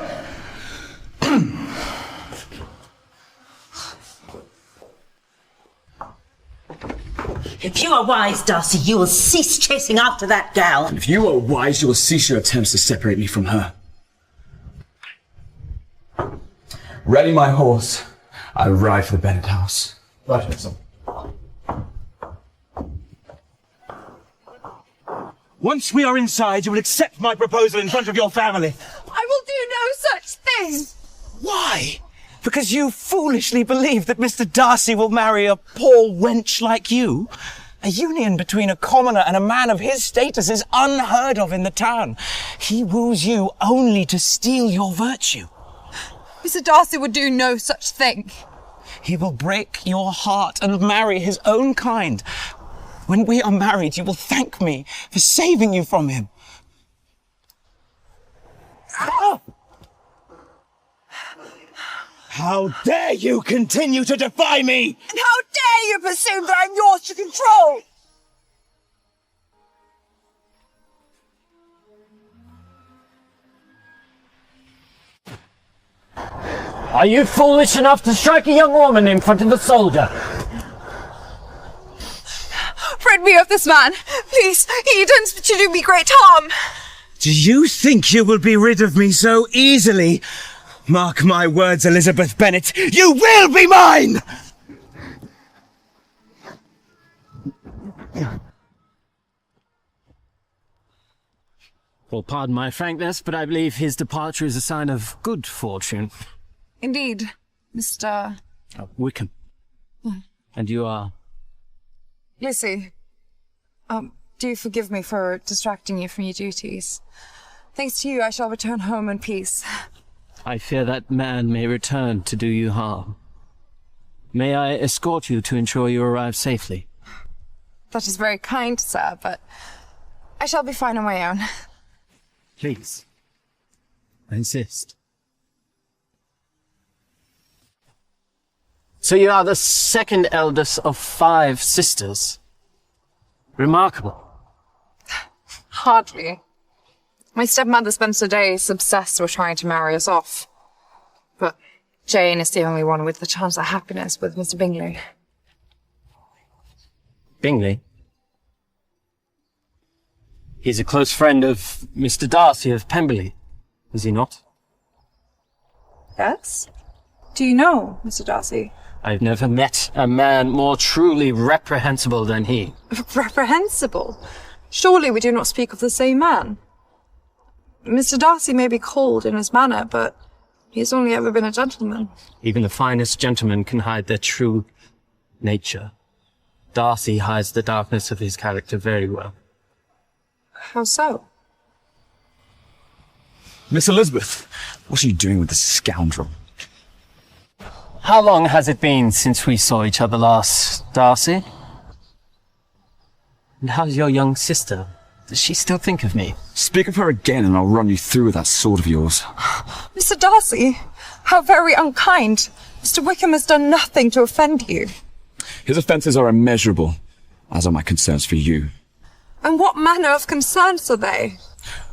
If you are wise, Darcy, you will cease chasing after that gal. And if you are wise, you will cease your attempts to separate me from her. Ready my horse. I ride for the Bennet house. Right, son. Once we are inside, you will accept my proposal in front of your family. I will do no such thing. Why? Because you foolishly believe that Mr. Darcy will marry a poor wench like you? A union between a commoner and a man of his status is unheard of in the town. He woos you only to steal your virtue. Mr. Darcy would do no such thing. He will break your heart and marry his own kind. When we are married, you will thank me for saving you from him. Ah! How dare you continue to defy me! And how dare you presume that I'm yours to control! Are you foolish enough to strike a young woman in front of a soldier? Rid me of this man. Please, he intends to do me great harm. Do you think you will be rid of me so easily? Mark my words, Elizabeth Bennet, you will be mine! Well, pardon my frankness, but I believe his departure is a sign of good fortune. Indeed, Mr. Wickham. And you are? Lucy. Do forgive me for distracting you from your duties. Thanks to you, I shall return home in peace. I fear that man may return to do you harm. May I escort you to ensure you arrive safely? That is very kind, sir, but I shall be fine on my own. Please. I insist. So you are the second eldest of 5 sisters. Remarkable. Hardly. My stepmother spends her days obsessed with trying to marry us off. But Jane is the only one with the chance of happiness with Mr. Bingley. Bingley? He's a close friend of Mr. Darcy of Pemberley, is he not? Yes? Do you know Mr. Darcy? I've never met a man more truly reprehensible than he. Reprehensible? Surely we do not speak of the same man. Mr. Darcy may be cold in his manner, but he has only ever been a gentleman. Even the finest gentlemen can hide their true nature. Darcy hides the darkness of his character very well. How so? Miss Elizabeth, what are you doing with this scoundrel? How long has it been since we saw each other last, Darcy? And how's your young sister? Does she still think of me? Speak of her again and I'll run you through with that sword of yours. Mr. Darcy, how very unkind. Mr. Wickham has done nothing to offend you. His offences are immeasurable, as are my concerns for you. And what manner of concerns are they?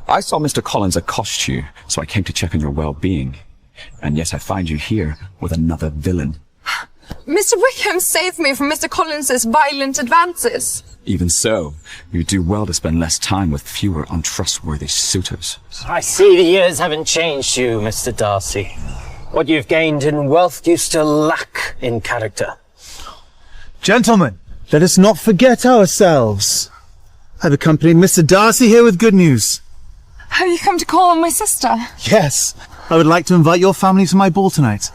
I saw Mr. Collins accost you, so I came to check on your well-being. And yet I find you here with another villain. Mr. Wickham saved me from Mr. Collins's violent advances. Even so, you do well to spend less time with fewer untrustworthy suitors. I see the years haven't changed you, Mr. Darcy. What you've gained in wealth you still lack in character. Gentlemen, let us not forget ourselves. I've accompanied Mr. Darcy here with good news. Have you come to call on my sister? Yes, I would like to invite your family to my ball tonight.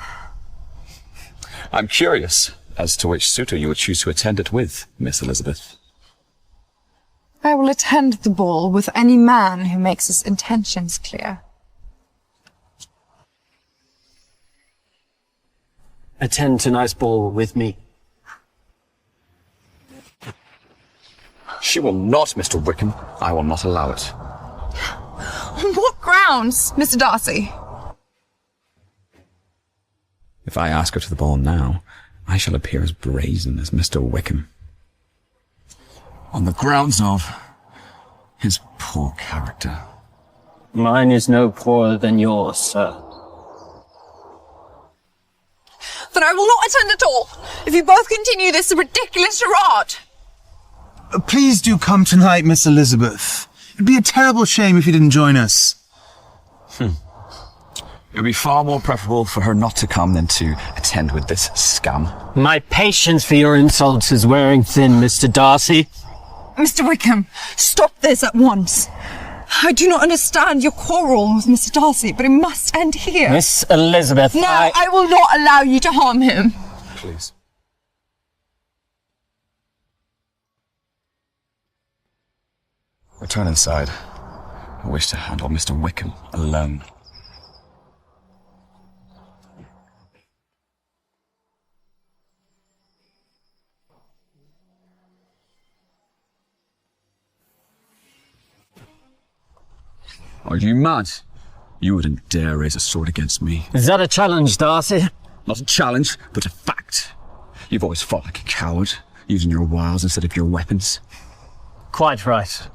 I'm curious as to which suitor you would choose to attend it with, Miss Elizabeth. I will attend the ball with any man who makes his intentions clear. Attend tonight's ball with me. She will not, Mr. Wickham. I will not allow it. On what grounds, Mr. Darcy? If I ask her to the ball now, I shall appear as brazen as Mr. Wickham. On the grounds of his poor character. Mine is no poorer than yours, sir. Then I will not attend at all, if you both continue this ridiculous charade. Please do come tonight, Miss Elizabeth. It'd be a terrible shame if you didn't join us. It would be far more preferable for her not to come than to attend with this scum. My patience for your insults is wearing thin, Mr. Darcy. Mr. Wickham, stop this at once. I do not understand your quarrel with Mr. Darcy, but it must end here. Miss Elizabeth, No, I will not allow you to harm him. Please. Return inside. I wish to handle Mr. Wickham alone. Are you mad? You wouldn't dare raise a sword against me. Is that a challenge, Darcy? Not a challenge, but a fact. You've always fought like a coward, using your wiles instead of your weapons. Quite right.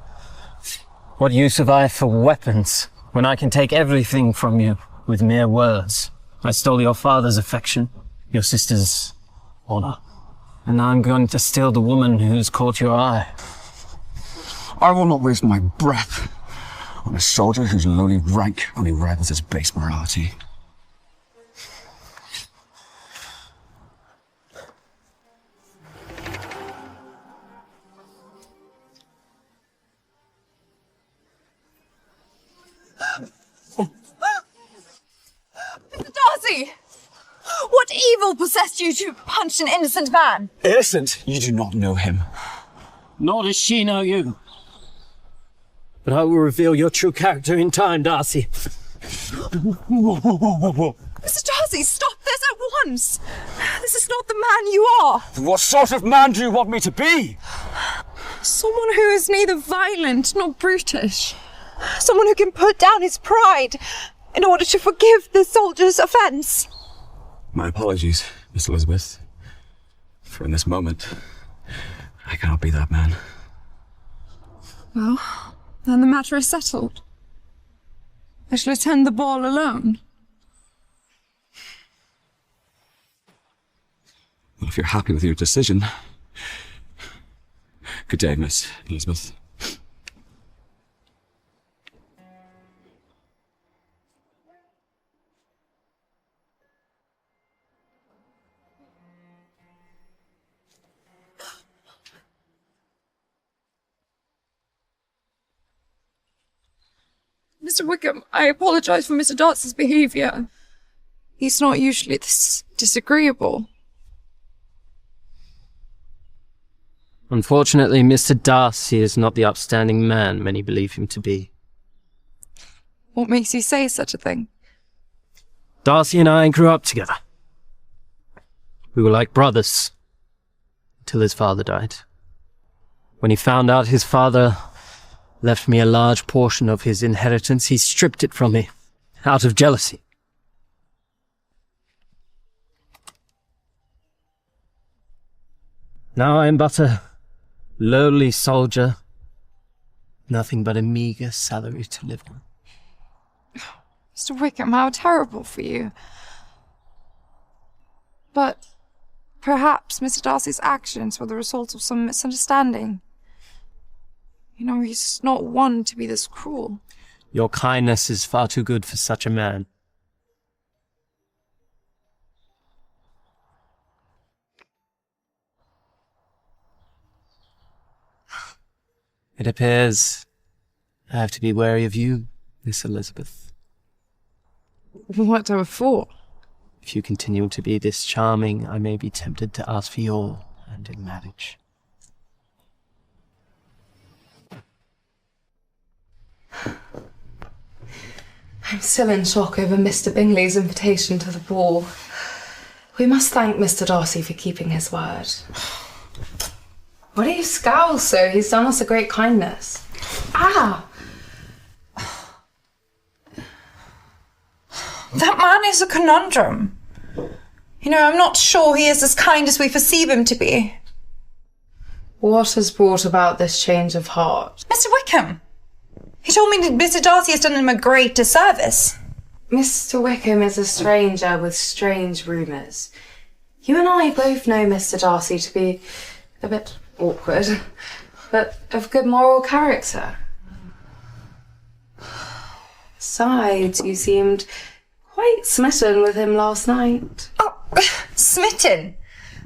What use have I for weapons when I can take everything from you with mere words? I stole your father's affection, your sister's honor, and now I'm going to steal the woman who's caught your eye. I will not waste my breath on a soldier whose lowly rank only rivals his base morality. possessed you to punch an innocent man? Innocent? You do not know him. Nor does she know you. But I will reveal your true character in time, Darcy. Mr. Darcy, stop this at once! This is not the man you are! What sort of man do you want me to be? Someone who is neither violent nor brutish. Someone who can put down his pride in order to forgive the soldier's offence. My apologies, Miss Elizabeth. For in this moment, I cannot be that man. Well, then the matter is settled. I shall attend the ball alone. Well, if you're happy with your decision... Good day, Miss Elizabeth. Mr. Wickham, I apologise for Mr. Darcy's behaviour. He's not usually this disagreeable. Unfortunately, Mr. Darcy is not the upstanding man many believe him to be. What makes you say such a thing? Darcy and I grew up together. We were like brothers, until his father died. When he found out his father left me a large portion of his inheritance, he stripped it from me, out of jealousy. Now I am but a lowly soldier, nothing but a meagre salary to live on. Mr. Wickham, how terrible for you. But perhaps Mr. Darcy's actions were the result of some misunderstanding. You know, he's not one to be this cruel. Your kindness is far too good for such a man. It appears I have to be wary of you, Miss Elizabeth. What for? If you continue to be this charming, I may be tempted to ask for your hand in marriage. I'm still in shock over Mr. Bingley's invitation to the ball. We must thank Mr. Darcy for keeping his word. Why do you scowl so? He's done us a great kindness. Ah! That man is a conundrum. You know, I'm not sure he is as kind as we perceive him to be. What has brought about this change of heart? Mr. Wickham! He told me that Mr. Darcy has done him a great disservice. Mr. Wickham is a stranger with strange rumours. You and I both know Mr. Darcy to be a bit awkward, but of good moral character. Besides, you seemed quite smitten with him last night. Oh, smitten?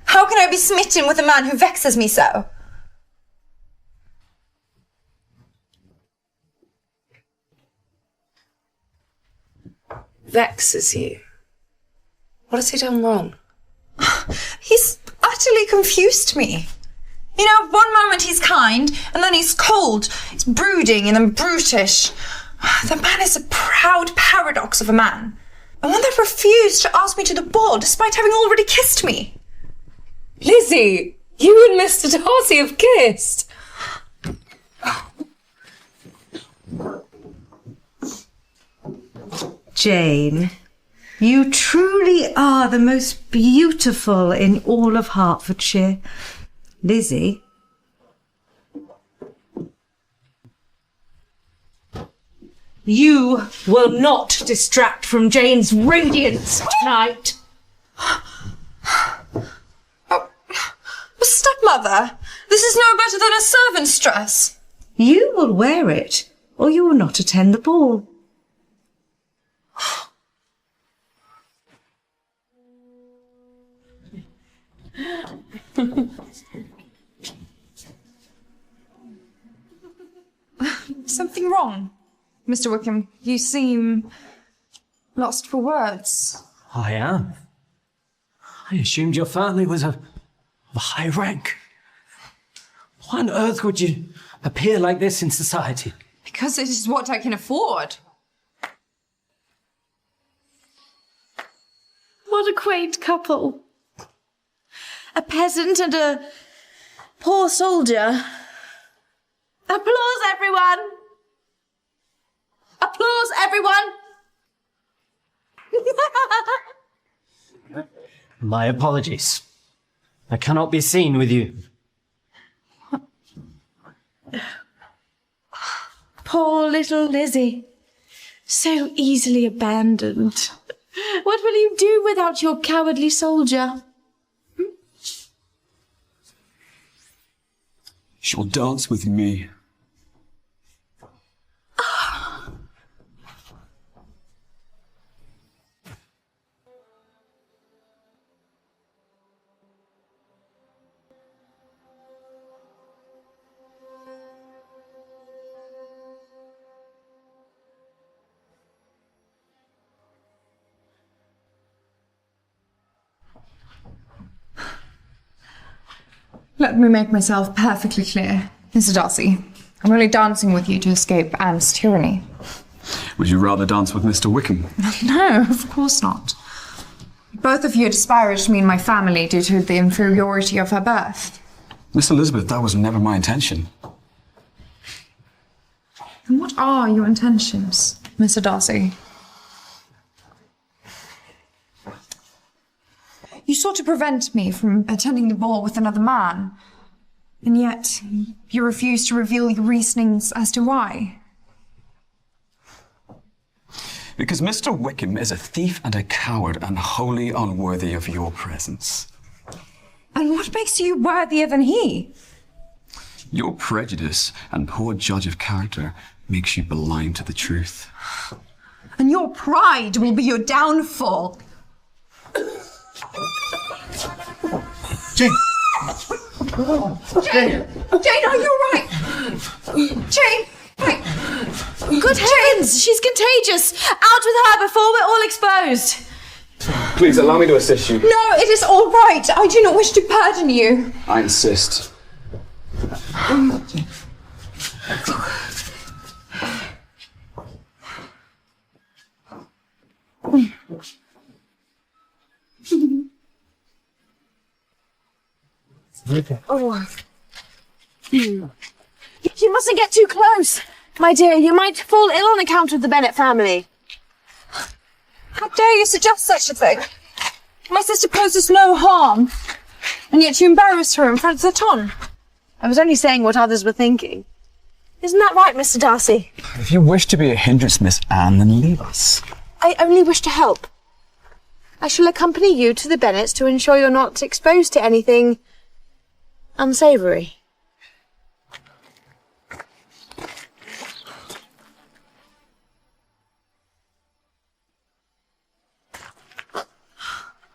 How can I be smitten with a man who vexes me so? Vexes you? What has he done wrong? He's utterly confused me. You know, one moment he's kind, and then he's cold. He's brooding and then brutish. The man is a proud paradox of a man. And one that refused to ask me to the ball despite having already kissed me. Lizzie, you and Mr. Darcy have kissed. Jane, you truly are the most beautiful in all of Hertfordshire. Lizzie? You will not distract from Jane's radiance tonight. Oh, stepmother, this is no better than a servant's dress. You will wear it, or you will not attend the ball. Something wrong? Mr. Wickham, you seem lost for words. I am. I assumed your family was of a high rank. Why on earth would you appear like this in society? Because it is what I can afford. What a quaint couple. A peasant and a poor soldier. Applause, everyone! Applause, everyone! My apologies. I cannot be seen with you. Poor little Lizzie. So easily abandoned. What will you do without your cowardly soldier? She'll dance with me. Let me make myself perfectly clear. Mr. Darcy, I'm only dancing with you to escape Anne's tyranny. Would you rather dance with Mr. Wickham? No, of course not. Both of you disparaged me and my family due to the inferiority of her birth. Miss Elizabeth, that was never my intention. And what are your intentions, Mr. Darcy? You sought to prevent me from attending the ball with another man, and yet you refuse to reveal your reasonings as to why. Because Mr. Wickham is a thief and a coward and wholly unworthy of your presence. And what makes you worthier than he? Your prejudice and poor judge of character makes you blind to the truth. And your pride will be your downfall. Jane! Jane! Jane, are you all right? Jane! Wait. Good heavens! She's contagious! Out with her before we're all exposed! Please allow me to assist you. No, it is all right. I do not wish to burden you. I insist. Oh. You mustn't get too close. My dear, you might fall ill on account of the Bennet family. How dare you suggest such a thing? My sister poses no harm, and yet you embarrass her in front of the ton. I was only saying what others were thinking. Isn't that right, Mr. Darcy? If you wish to be a hindrance, Miss Anne, then leave us. I only wish to help. I shall accompany you to the Bennets to ensure you're not exposed to anything unsavoury.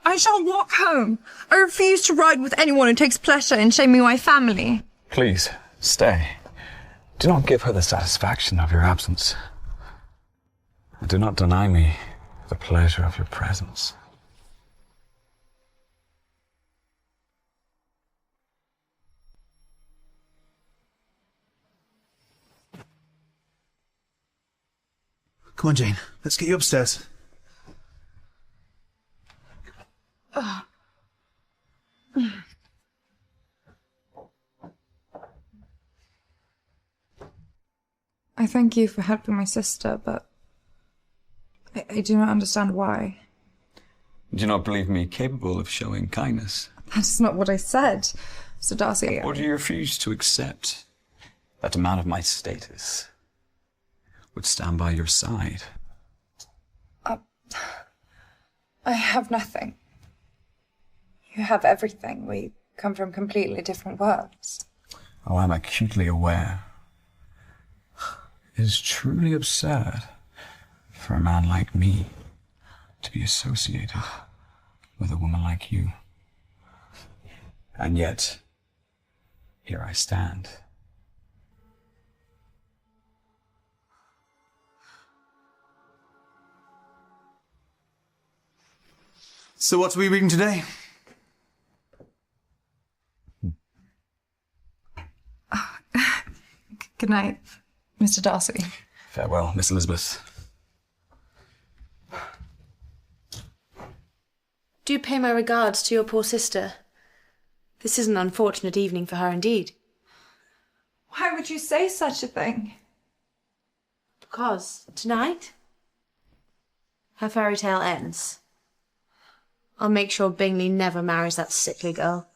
I shall walk home. I refuse to ride with anyone who takes pleasure in shaming my family. Please, stay. Do not give her the satisfaction of your absence. And do not deny me the pleasure of your presence. Come on, Jane. Let's get you upstairs. I thank you for helping my sister, but I do not understand why. Do you not believe me capable of showing kindness? That's not what I said, Sir Darcy. Or do you refuse to accept that a man of my status would stand by your side? I have nothing. You have everything. We come from completely different worlds. Oh, I'm acutely aware. It is truly absurd for a man like me to be associated with a woman like you. And yet, here I stand. So what are we reading today? Good night, Mr. Darcy. Farewell, Miss Elizabeth. Do pay my regards to your poor sister. This is an unfortunate evening for her indeed. Why would you say such a thing? Because tonight, her fairy tale ends. I'll make sure Bingley never marries that sickly girl.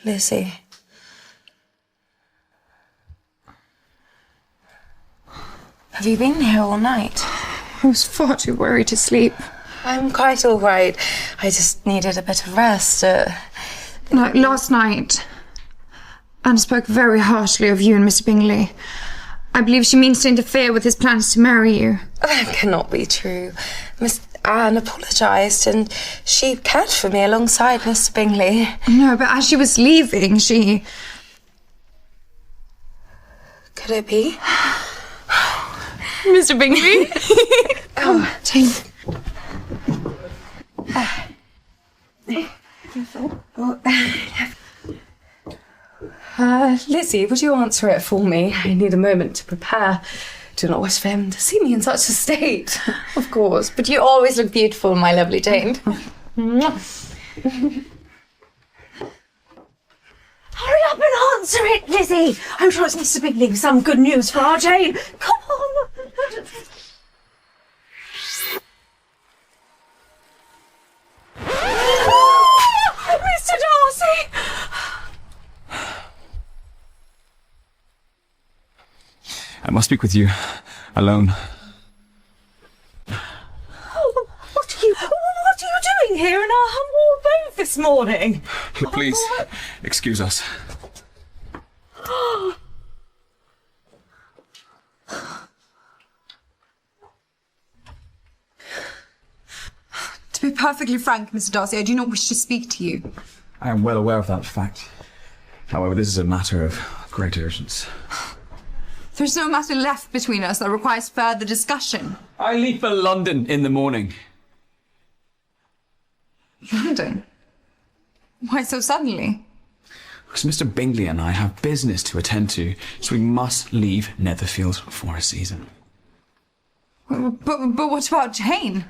Lucy. Have you been here all night? I was far too worried to sleep. I'm quite all right. I just needed a bit of rest. Like last night, Anne spoke very harshly of you and Mr. Bingley. I believe she means to interfere with his plans to marry you. That cannot be true. Miss Anne apologised and she cared for me alongside Mr. Bingley. No, but as she was leaving, she... Could it be? Mr. Bingley? Come, take... Lizzie, would you answer it for me? I need a moment to prepare. Do not wish for him to see me in such a state. Of course, but you always look beautiful, my lovely Jane. Hurry up and answer it, Lizzie! I'm sure it's Mr. Bingley with some good news for our Jane. Come on! Mr. Darcy! I must speak with you alone. What are you doing here in our humble abode this morning? Please, excuse us. To be perfectly frank, Mr. Darcy, I do not wish to speak to you. I am well aware of that fact. However, this is a matter of great urgency. There's no matter left between us that requires further discussion. I leave for London in the morning. London? Why so suddenly? Because Mr. Bingley and I have business to attend to, so we must leave Netherfield for a season. But what about Jane?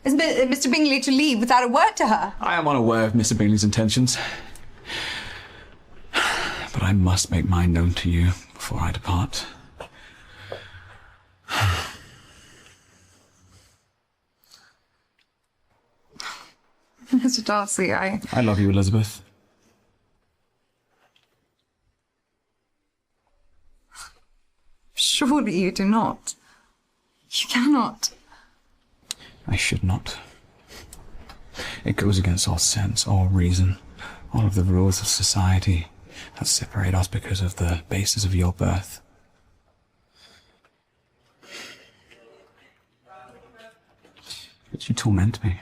Is Mr. Bingley to leave without a word to her? I am unaware of Mr. Bingley's intentions. But I must make mine known to you before I depart. Mr. Darcy, I love you, Elizabeth. Surely you do not. You cannot. I should not. It goes against all sense, all reason, all of the rules of society that separate us because of the basis of your birth. But you torment me.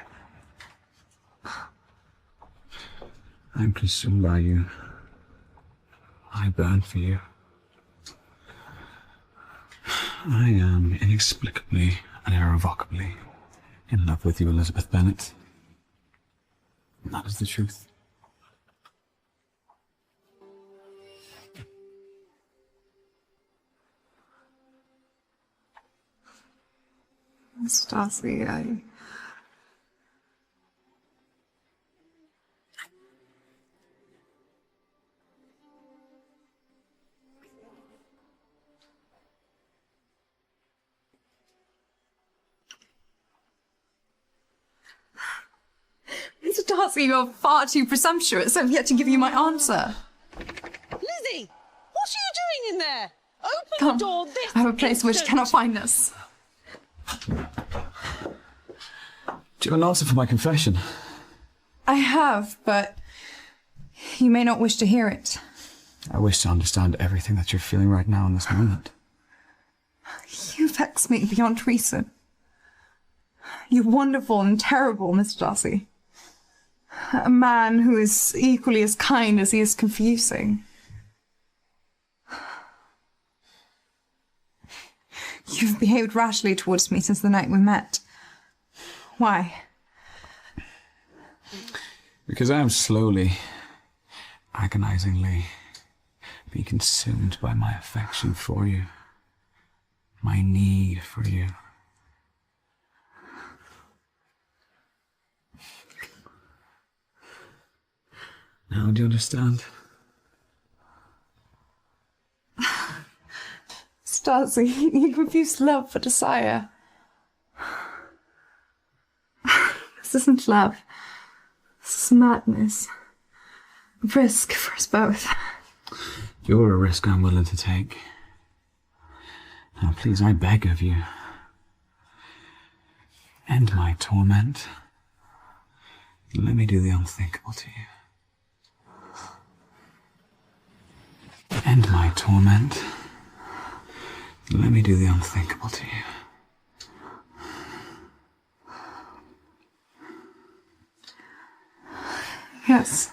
I am consumed by you. I burn for you. I am inexplicably and irrevocably in love with you, Elizabeth Bennet. And that is the truth. Mr. Darcy, Mr. Darcy, you're far too presumptuous. I've yet to give you my answer. Lizzie, what are you doing in there? Open Come. the door this I have a place instant. which cannot find us. Do you have an answer for my confession? I have, but you may not wish to hear it. I wish to understand everything that you're feeling right now in this moment. You vex me beyond reason. You're wonderful and terrible, Mr. Darcy. A man who is equally as kind as he is confusing. You've behaved rashly towards me since the night we met. Why? Because I am slowly, agonizingly being consumed by my affection for you, my need for you. Now do you understand? Darcy, you confuse love for desire. This isn't love. This is madness. A risk for us both. You're a risk I'm willing to take. Now please, I beg of you, end my torment. Let me do the unthinkable to you. End my torment. Let me do the unthinkable to you. Yes.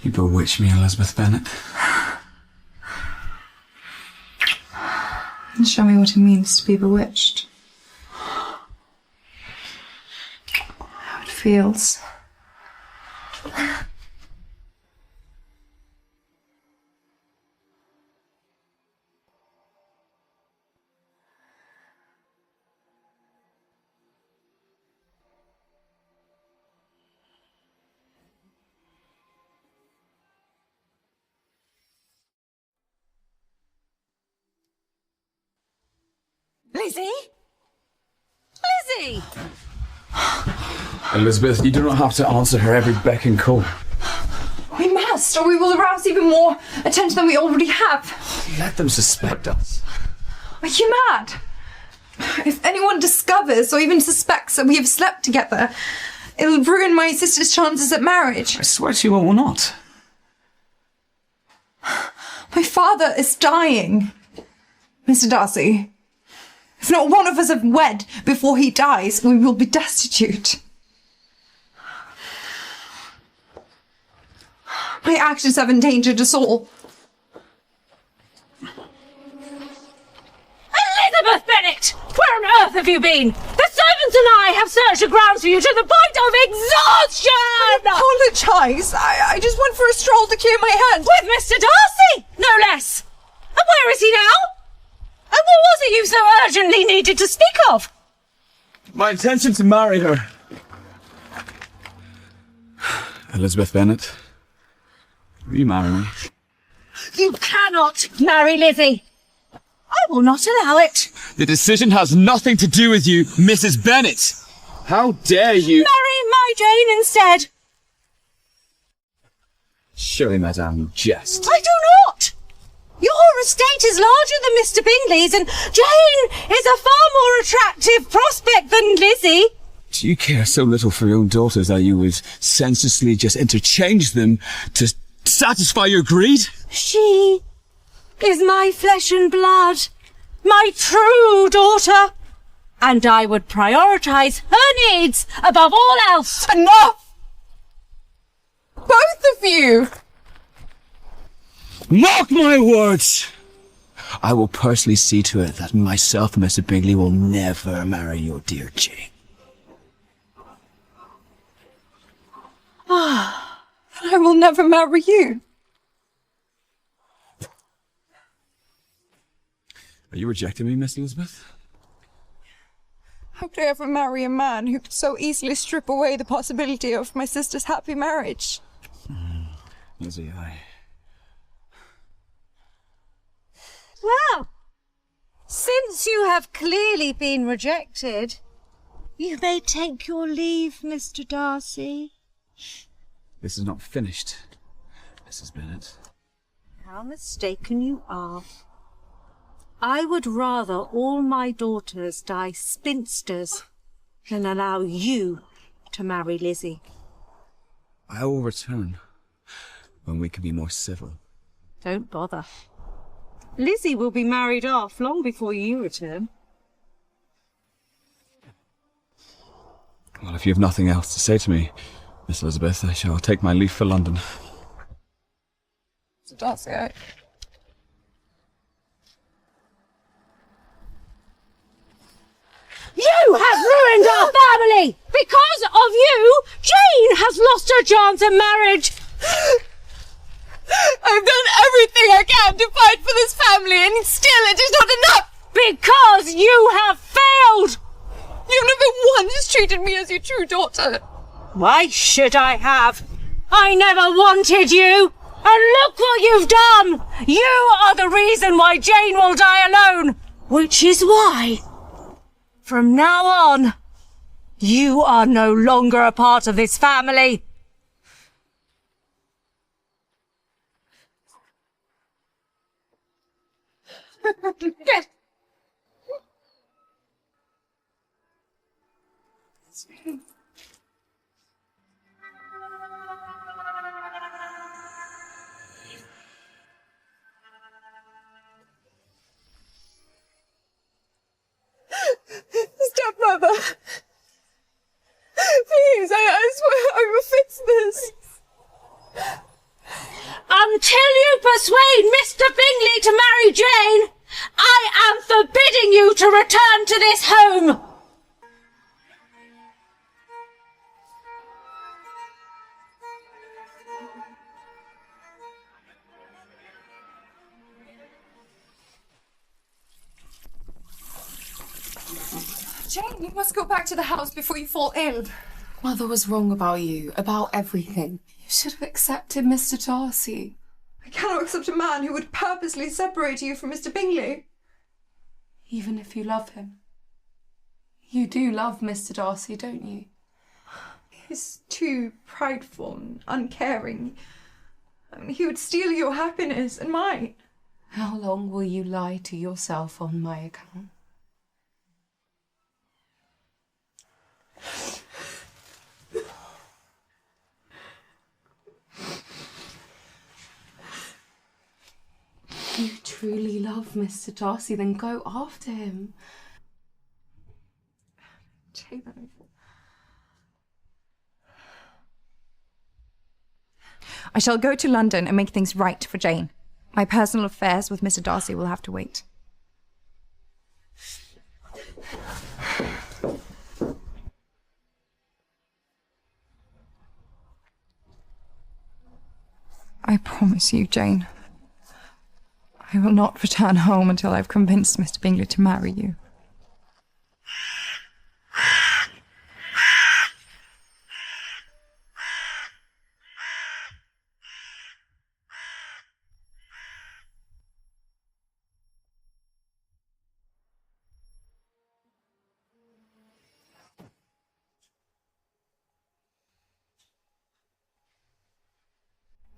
You bewitch me, Elizabeth Bennet. And show me what it means to be bewitched. How it feels. Lizzie? Lizzie! Elizabeth, you do not have to answer her every beck and call. We must, or we will arouse even more attention than we already have. Let them suspect us. Are you mad? If anyone discovers or even suspects that we have slept together, it'll ruin my sister's chances at marriage. I swear to you it will not. My father is dying, Mr. Darcy. If not one of us have wed before he dies, we will be destitute. My actions have endangered us all. Elizabeth Bennet! Where on earth have you been? The servants and I have searched the grounds for you to the point of exhaustion! I apologise. I just went for a stroll to clear my head. With Mr. Darcy, no less. And where is he now? And what was it you so urgently needed to speak of? My intention to marry her. Elizabeth Bennet, will you marry me? You cannot marry Lizzie. I will not allow it. The decision has nothing to do with you, Mrs. Bennet. How dare you? Marry my Jane instead. Surely, madame, you jest. I do not. Your estate is larger than Mr. Bingley's, and Jane is a far more attractive prospect than Lizzie. Do you care so little for your own daughters that you would senselessly just interchange them to satisfy your greed? She is my flesh and blood, my true daughter, and I would prioritise her needs above all else. Enough! Both of you! Mark my words! I will personally see to it that myself and Mr. Bingley will never marry your dear Jane. Ah, I will never marry you. Are you rejecting me, Miss Elizabeth? How could I ever marry a man who could so easily strip away the possibility of my sister's happy marriage? Lizzie, Well, since you have clearly been rejected, you may take your leave, Mr. Darcy. This is not finished, Mrs. Bennet. How mistaken you are. I would rather all my daughters die spinsters than allow you to marry Lizzie. I will return when we can be more civil. Don't bother. Lizzie will be married off long before you return. Well, if you have nothing else to say to me, Miss Elizabeth, I shall take my leave for London. Mr. Darcy, You have ruined our family! Because of you, Jane has lost her chance at marriage! I've done everything I can to fight for this family, and still it is not enough! Because you have failed! You've never once treated me as your true daughter. Why should I have? I never wanted you! And look what you've done! You are the reason why Jane will die alone! Which is why, from now on, you are no longer a part of this family. Stepmother! Please, I swear I will fix this. Until you persuade Mr. Bingley to marry Jane, I am forbidding you to return to this home! Jane, you must go back to the house before you fall ill. Mother was wrong about you, about everything. You should have accepted Mr. Darcy. I cannot accept a man who would purposely separate you from Mr. Bingley. Even if you love him. You do love Mr. Darcy, don't you? He's too prideful and uncaring. I mean, he would steal your happiness and mine. How long will you lie to yourself on my account? If you truly love Mr. Darcy, then go after him. Jane, I shall go to London and make things right for Jane. My personal affairs with Mr. Darcy will have to wait. I promise you, Jane, I will not return home until I've convinced Mr. Bingley to marry you.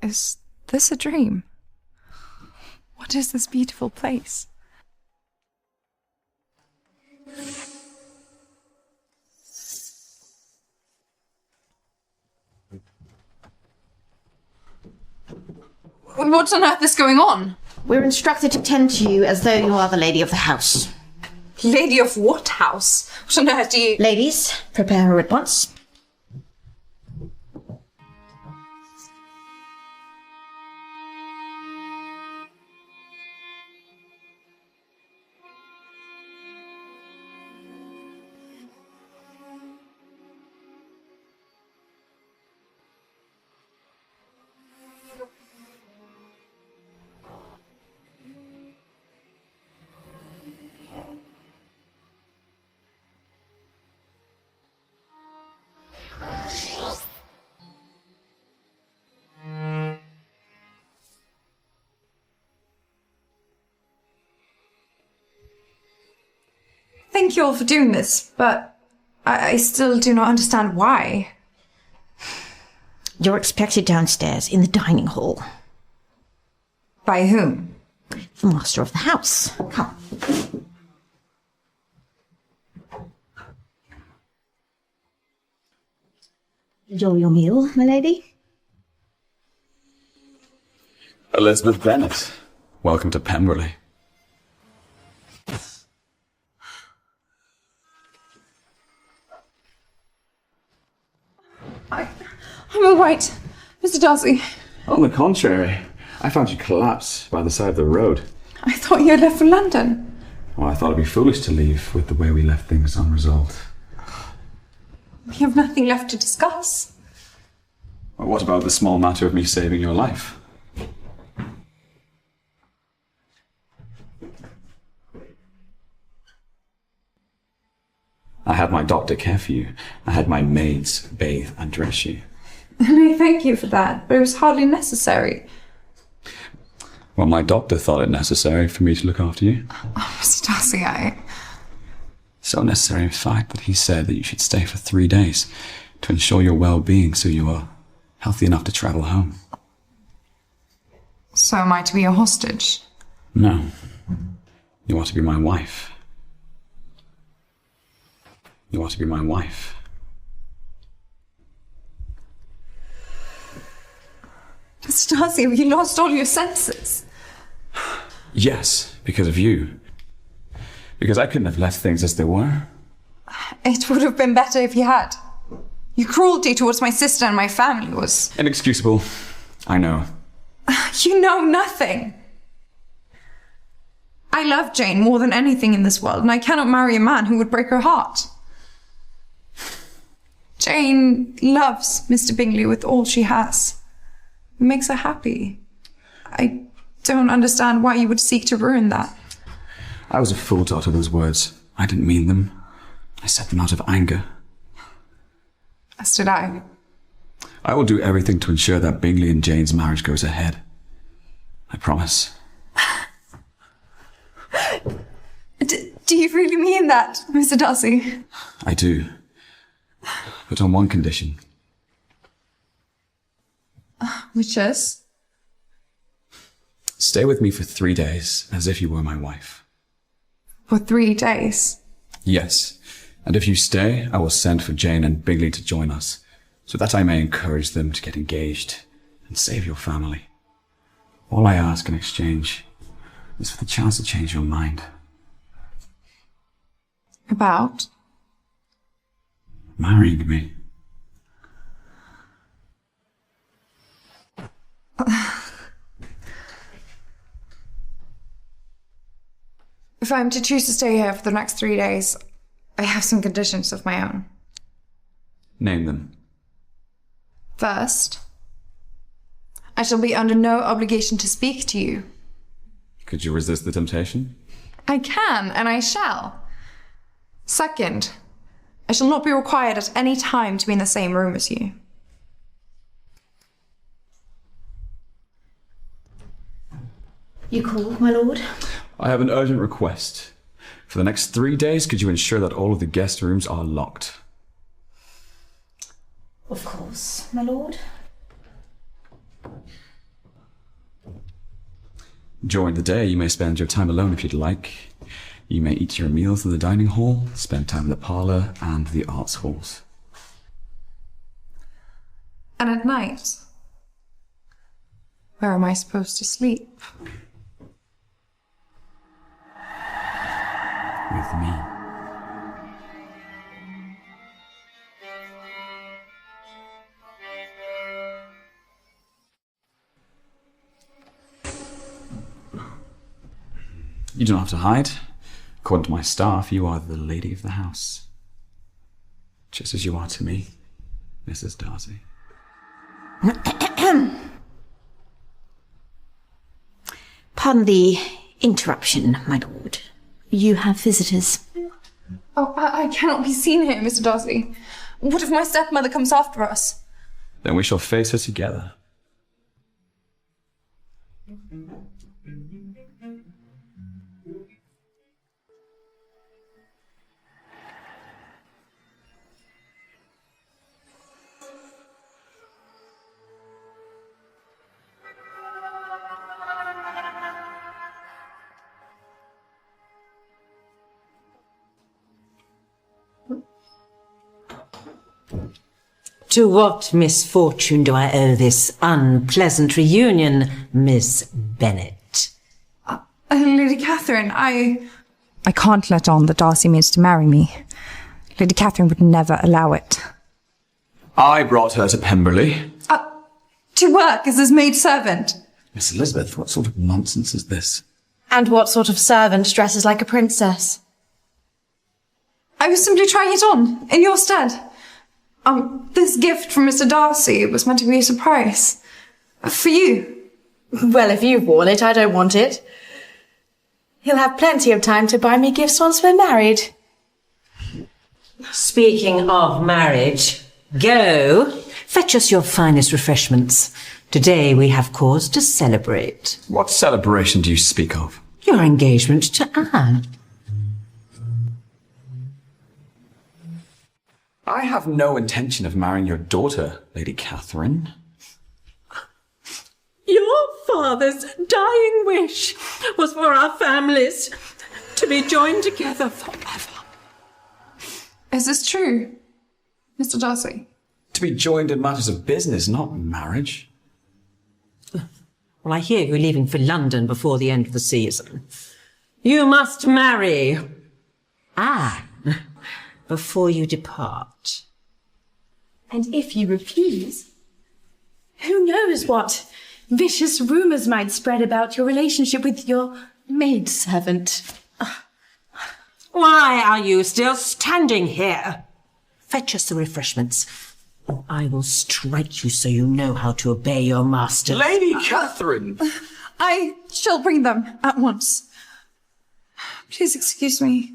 Is this a dream? What is this beautiful place? What on earth is going on? We're instructed to tend to you as though you are the lady of the house. Lady of what house? What on earth do you... Ladies, prepare her at once. thank you all for doing this, but I still do not understand why. You're expected downstairs in the dining hall. By whom? The master of the house. Come. Enjoy your meal, my lady. Elizabeth Bennet, welcome to Pemberley. I'm all right, Mr. Darcy. On the contrary, I found you collapsed by the side of the road. I thought you had left for London. Well, I thought it'd be foolish to leave with the way we left things unresolved. We have nothing left to discuss. Well, what about the small matter of me saving your life? I had my doctor care for you. I had my maids bathe and dress you. And I thank you for that, but it was hardly necessary. Well, my doctor thought it necessary for me to look after you. Oh, Mr. Darcy, So necessary, in fact, that he said that you should stay for 3 days to ensure your well-being so you are healthy enough to travel home. So am I to be a hostage? No. You are to be my wife. You are to be my wife. Mr. Darcy, have you lost all your senses? Yes, because of you. Because I couldn't have left things as they were. It would have been better if you had. Your cruelty towards my sister and my family was... Inexcusable. I know. You know nothing. I love Jane more than anything in this world, and I cannot marry a man who would break her heart. Jane loves Mr. Bingley with all she has. It makes her happy. I don't understand why you would seek to ruin that. I was a fool to utter those words. I didn't mean them. I said them out of anger. As did I. I will do everything to ensure that Bingley and Jane's marriage goes ahead. I promise. Do you really mean that, Mr. Darcy? I do. But on one condition. Which is? Stay with me for 3 days, as if you were my wife. For 3 days? Yes. And if you stay, I will send for Jane and Bingley to join us, so that I may encourage them to get engaged and save your family. All I ask in exchange is for the chance to change your mind. About? Marrying me. If I'm to choose to stay here for the next 3 days, I have some conditions of my own. Name them. First, I shall be under no obligation to speak to you. Could you resist the temptation? I can, and I shall. Second, I shall not be required at any time to be in the same room as you. You called, my lord? I have an urgent request. For the next 3 days, could you ensure that all of the guest rooms are locked? Of course, my lord. During the day, you may spend your time alone if you'd like. You may eat your meals in the dining hall, spend time in the parlour and the arts halls. And at night, where am I supposed to sleep? With me. You don't have to hide. According to my staff, you are the lady of the house. Just as you are to me, Mrs. Darcy. Pardon the interruption, my lord. You have visitors. Oh, I cannot be seen here, Mr. Darcy. What if my stepmother comes after us? Then we shall face her together. To what misfortune do I owe this unpleasant reunion, Miss Bennet? Lady Catherine, I can't let on that Darcy means to marry me. Lady Catherine would never allow it. I brought her to Pemberley. To work as his maid servant. Miss Elizabeth, what sort of nonsense is this? And what sort of servant dresses like a princess? I was simply trying it on, in your stead. This gift from Mr. Darcy was meant to be a surprise. For you. Well, if you've worn it, I don't want it. He'll have plenty of time to buy me gifts once we're married. Speaking of marriage, go fetch us your finest refreshments. Today we have cause to celebrate. What celebration do you speak of? Your engagement to Anne. I have no intention of marrying your daughter, Lady Catherine. Your father's dying wish was for our families to be joined together forever. Is this true, Mr. Darcy? To be joined in matters of business, not marriage. Well, I hear you're leaving for London before the end of the season. You must marry Anne before you depart. And if you refuse, who knows what vicious rumours might spread about your relationship with your maidservant. Why are you still standing here? Fetch us the refreshments, or I will strike you so you know how to obey your master. Lady Catherine! I shall bring them at once. Please excuse me.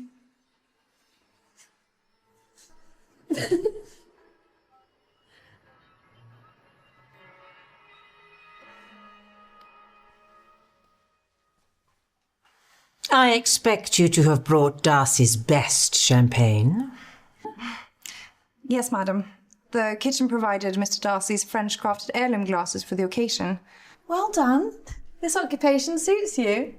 I expect you to have brought Darcy's best champagne. Yes, madam. The kitchen provided Mr. Darcy's French-crafted heirloom glasses for the occasion. Well done. This occupation suits you.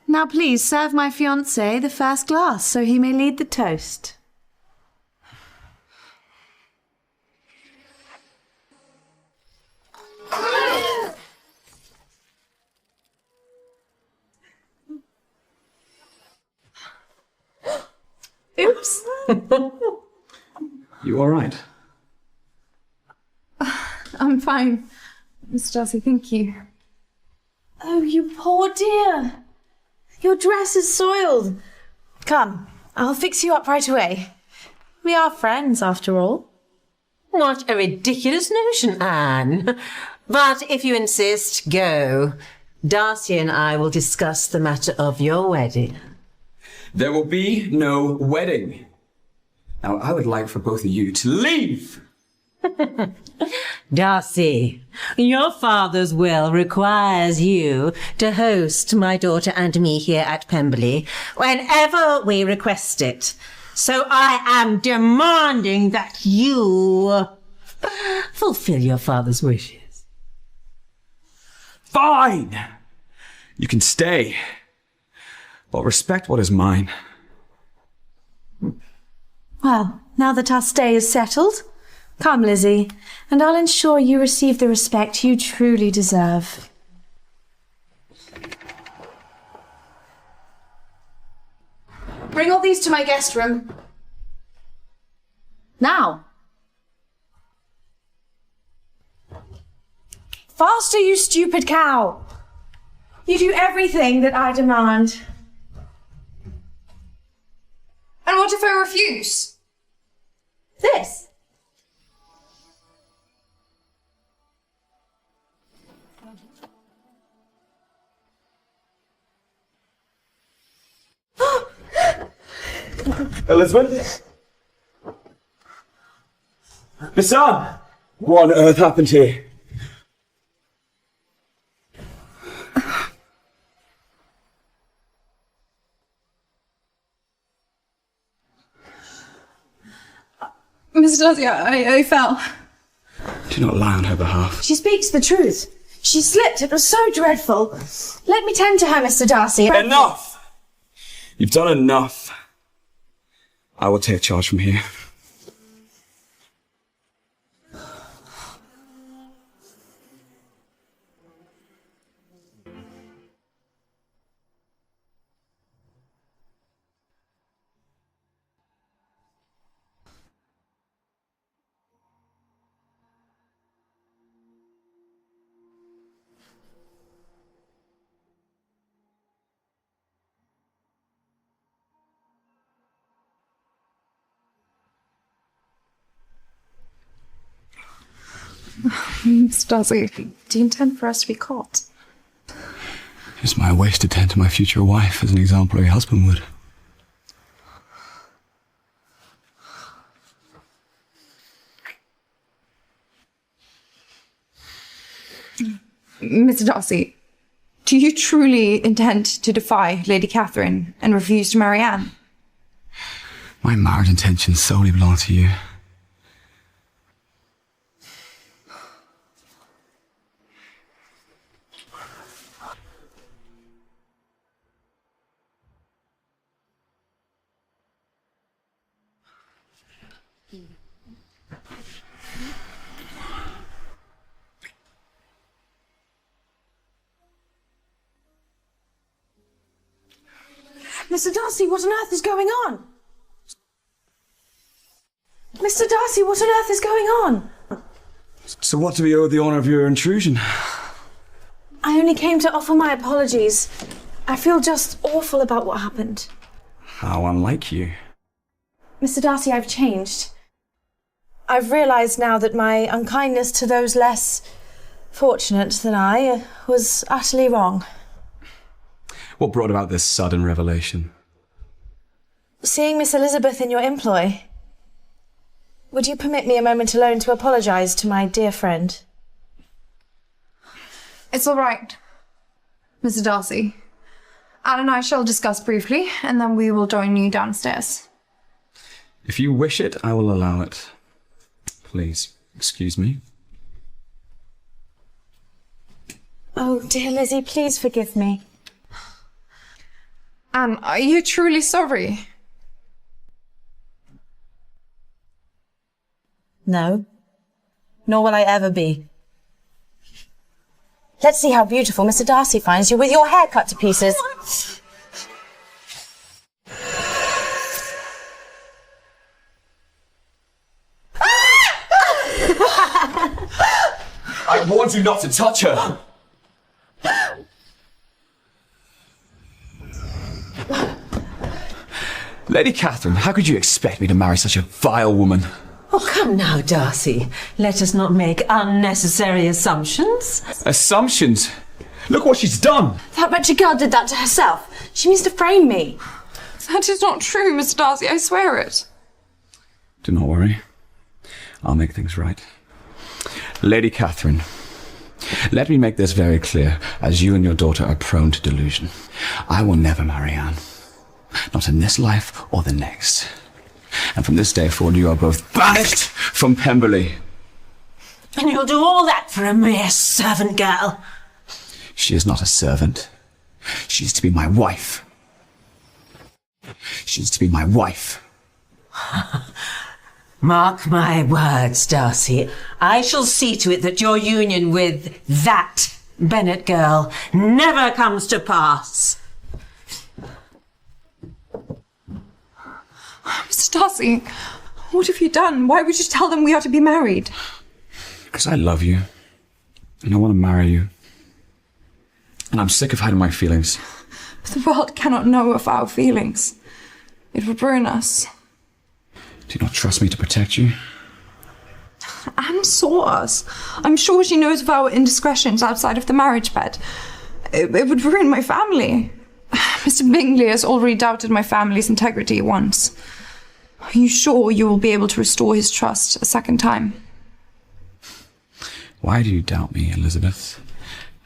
Now please serve my fiancé the first glass so he may lead the toast. Oops. You all right? I'm fine. Mr. Darcy, thank you. Oh, you poor dear. Your dress is soiled. Come, I'll fix you up right away. We are friends, after all. What a ridiculous notion, Anne. But if you insist, go. Darcy and I will discuss the matter of your wedding. There will be no wedding. Now, I would like for both of you to leave. Darcy, your father's will requires you to host my daughter and me here at Pemberley whenever we request it. So I am demanding that you fulfill your father's wishes. Fine! You can stay. But respect what is mine. Well, now that our stay is settled, come, Lizzie, and I'll ensure you receive the respect you truly deserve. Bring all these to my guest room. Now. Faster, you stupid cow! You do everything that I demand. And what if I refuse? This. Elizabeth? Miss Anne! What on earth happened here? Mr. Darcy, I fell. Do not lie on her behalf. She speaks the truth. She slipped. It was so dreadful. Let me tend to her, Mr. Darcy. Enough! You've done enough. I will take charge from here. Mr. Darcy, do you intend for us to be caught? It's my wish to tend to my future wife as an exemplary husband would. Mr. Darcy, do you truly intend to defy Lady Catherine and refuse to marry Anne? My marriage intentions solely belong to you. Mr. Darcy, what on earth is going on? Mr. Darcy, what on earth is going on? So what do we owe the honour of your intrusion? I only came to offer my apologies. I feel just awful about what happened. How unlike you. Mr. Darcy, I've changed. I've realised now that my unkindness to those less fortunate than I was utterly wrong. What brought about this sudden revelation? Seeing Miss Elizabeth in your employ. Would you permit me a moment alone to apologise to my dear friend? It's all right, Mr. Darcy. Anne and I shall discuss briefly, and then we will join you downstairs. If you wish it, I will allow it. Please, excuse me. Oh, dear Lizzie, please forgive me. Anne, are you truly sorry? No, nor will I ever be. Let's see how beautiful Mr. Darcy finds you with your hair cut to pieces. I warned you not to touch her! Lady Catherine, how could you expect me to marry such a vile woman? Oh, come now, Darcy. Let us not make unnecessary assumptions. Assumptions? Look what she's done! That wretched girl did that to herself. She means to frame me. That is not true, Mr. Darcy, I swear it. Do not worry. I'll make things right. Lady Catherine, let me make this very clear, as you and your daughter are prone to delusion. I will never marry Anne. Not in this life or the next. And from this day forward, you are both banished from Pemberley. And you'll do all that for a mere servant girl? She is not a servant. She is to be my wife. She is to be my wife. Mark my words, Darcy. I shall see to it that your union with that Bennet girl never comes to pass. Mr. Darcy, what have you done? Why would you tell them we are to be married? Because I love you. And I want to marry you. And I'm sick of hiding my feelings. But the world cannot know of our feelings. It would ruin us. Do you not trust me to protect you? Anne saw us. I'm sure she knows of our indiscretions outside of the marriage bed. It would ruin my family. Mr. Bingley has already doubted my family's integrity once. Are you sure you will be able to restore his trust a second time? Why do you doubt me, Elizabeth?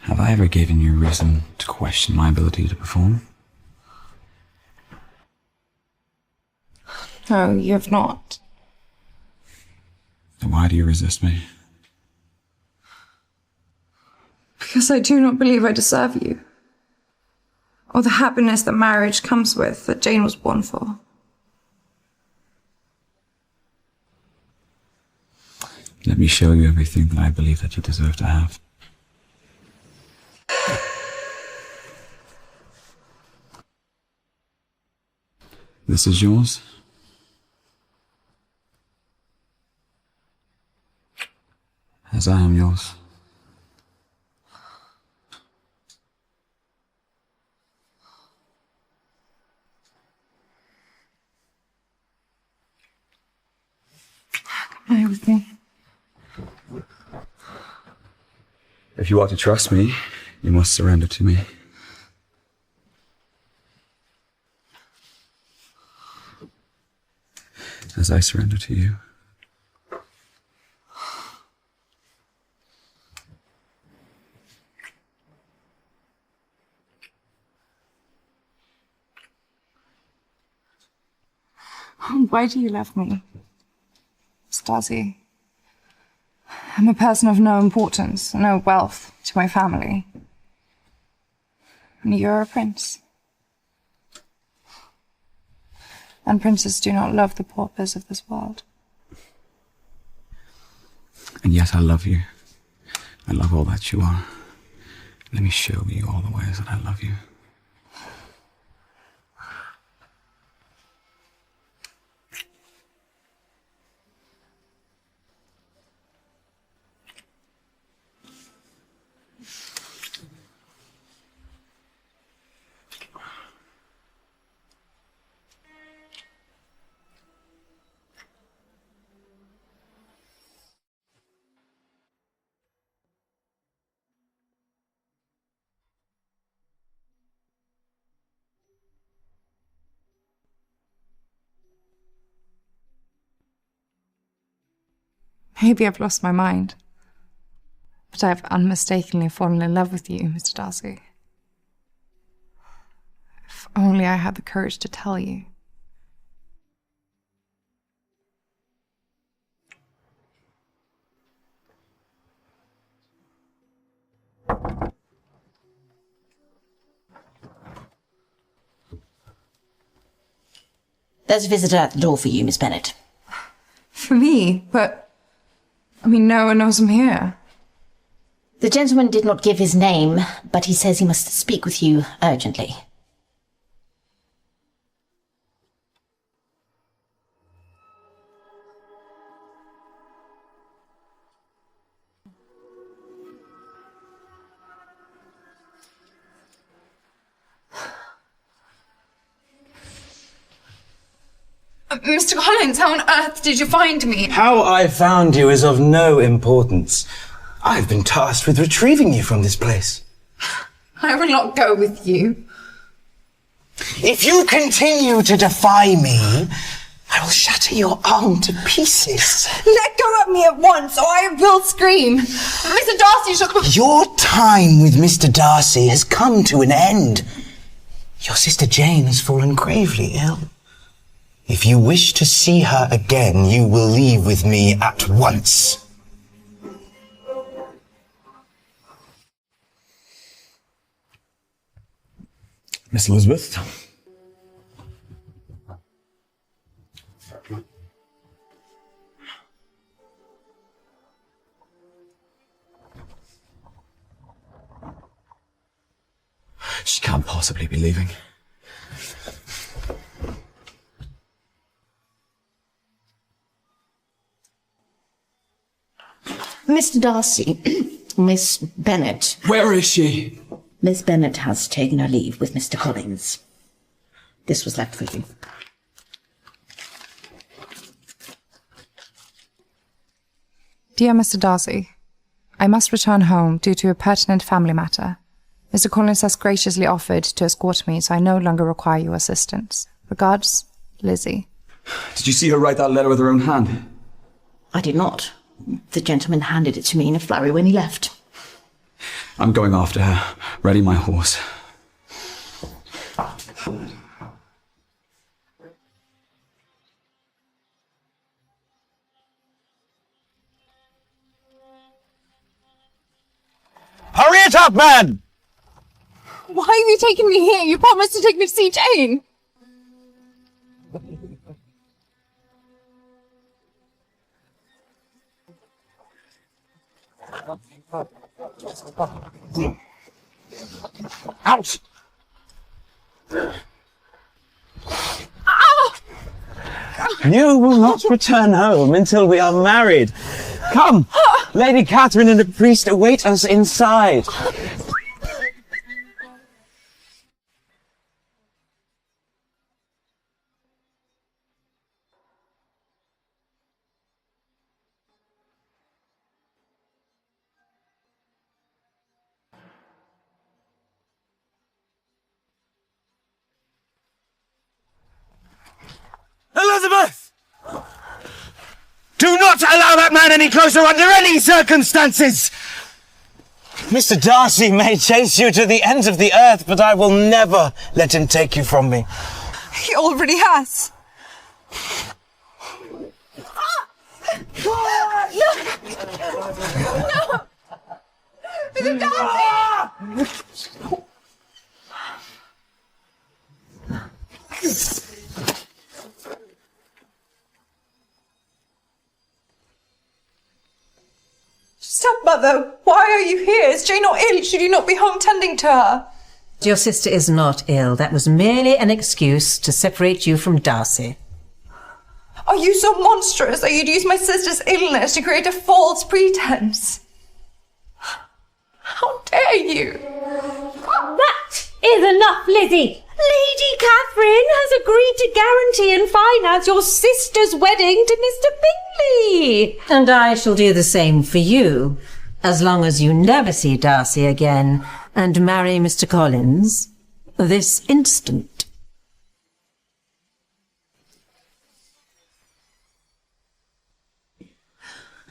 Have I ever given you reason to question my ability to perform? No, you have not. Then why do you resist me? Because I do not believe I deserve you. Or the happiness that marriage comes with, that Jane was born for. Let me show you everything that I believe that you deserve to have. This is yours. As I am yours. Come here with me. If you are to trust me, you must surrender to me. As I surrender to you. Why do you love me, Miss Darcy? I'm a person of no importance, no wealth to my family. And you're a prince. And princes do not love the paupers of this world. And yet I love you. I love all that you are. Let me show you all the ways that I love you. Maybe I've lost my mind, but I've unmistakably fallen in love with you, Mr. Darcy. If only I had the courage to tell you. There's a visitor at the door for you, Miss Bennet. For me? But, no one knows I'm here. The gentleman did not give his name, but he says he must speak with you urgently. Mr. Collins, how on earth did you find me? How I found you is of no importance. I've been tasked with retrieving you from this place. I will not go with you. If you continue to defy me, I will shatter your arm to pieces. Let go of me at once, or I will scream. Mr. Darcy shall... Your time with Mr. Darcy has come to an end. Your sister Jane has fallen gravely ill. If you wish to see her again, you will leave with me at once. Miss Elizabeth? She can't possibly be leaving. Mr. Darcy, Miss Bennet. Where is she? Miss Bennet has taken her leave with Mr. Collins. This was left for you. Dear Mr. Darcy, I must return home due to a pertinent family matter. Mr. Collins has graciously offered to escort me, so I no longer require your assistance. Regards, Lizzie. Did you see her write that letter with her own hand? I did not. The gentleman handed it to me in a flurry when he left. I'm going after her. Ready my horse. Hurry it up, man! Why are you taking me here? You promised to take me to see Jane. Out! You will not return home until we are married. Come! Lady Catherine and the priest await us inside. Do not allow that man any closer under any circumstances! Mr. Darcy may chase you to the ends of the earth, but I will never let him take you from me. He already has. No! Mr. Darcy! Stepmother, why are you here? Is Jane not ill? Should you not be home tending to her? Your sister is not ill. That was merely an excuse to separate you from Darcy. Are you so monstrous that you'd use my sister's illness to create a false pretense? How dare you? That is enough, Lizzie. Lady Catherine has agreed to guarantee and finance your sister's wedding to Mr. Bingley. And I shall do the same for you, as long as you never see Darcy again and marry Mr. Collins this instant.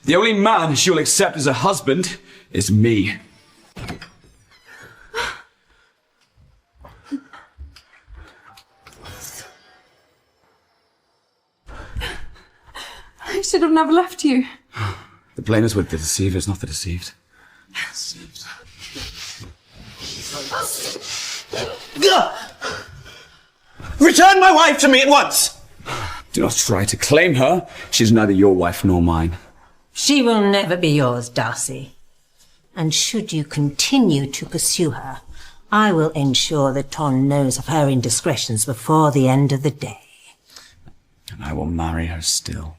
The only man she will accept as a husband is me. I should have never left you. The blame is with the deceivers, not the deceived. Return my wife to me at once! Do not try to claim her. She is neither your wife nor mine. She will never be yours, Darcy. And should you continue to pursue her, I will ensure that Tom knows of her indiscretions before the end of the day. And I will marry her still.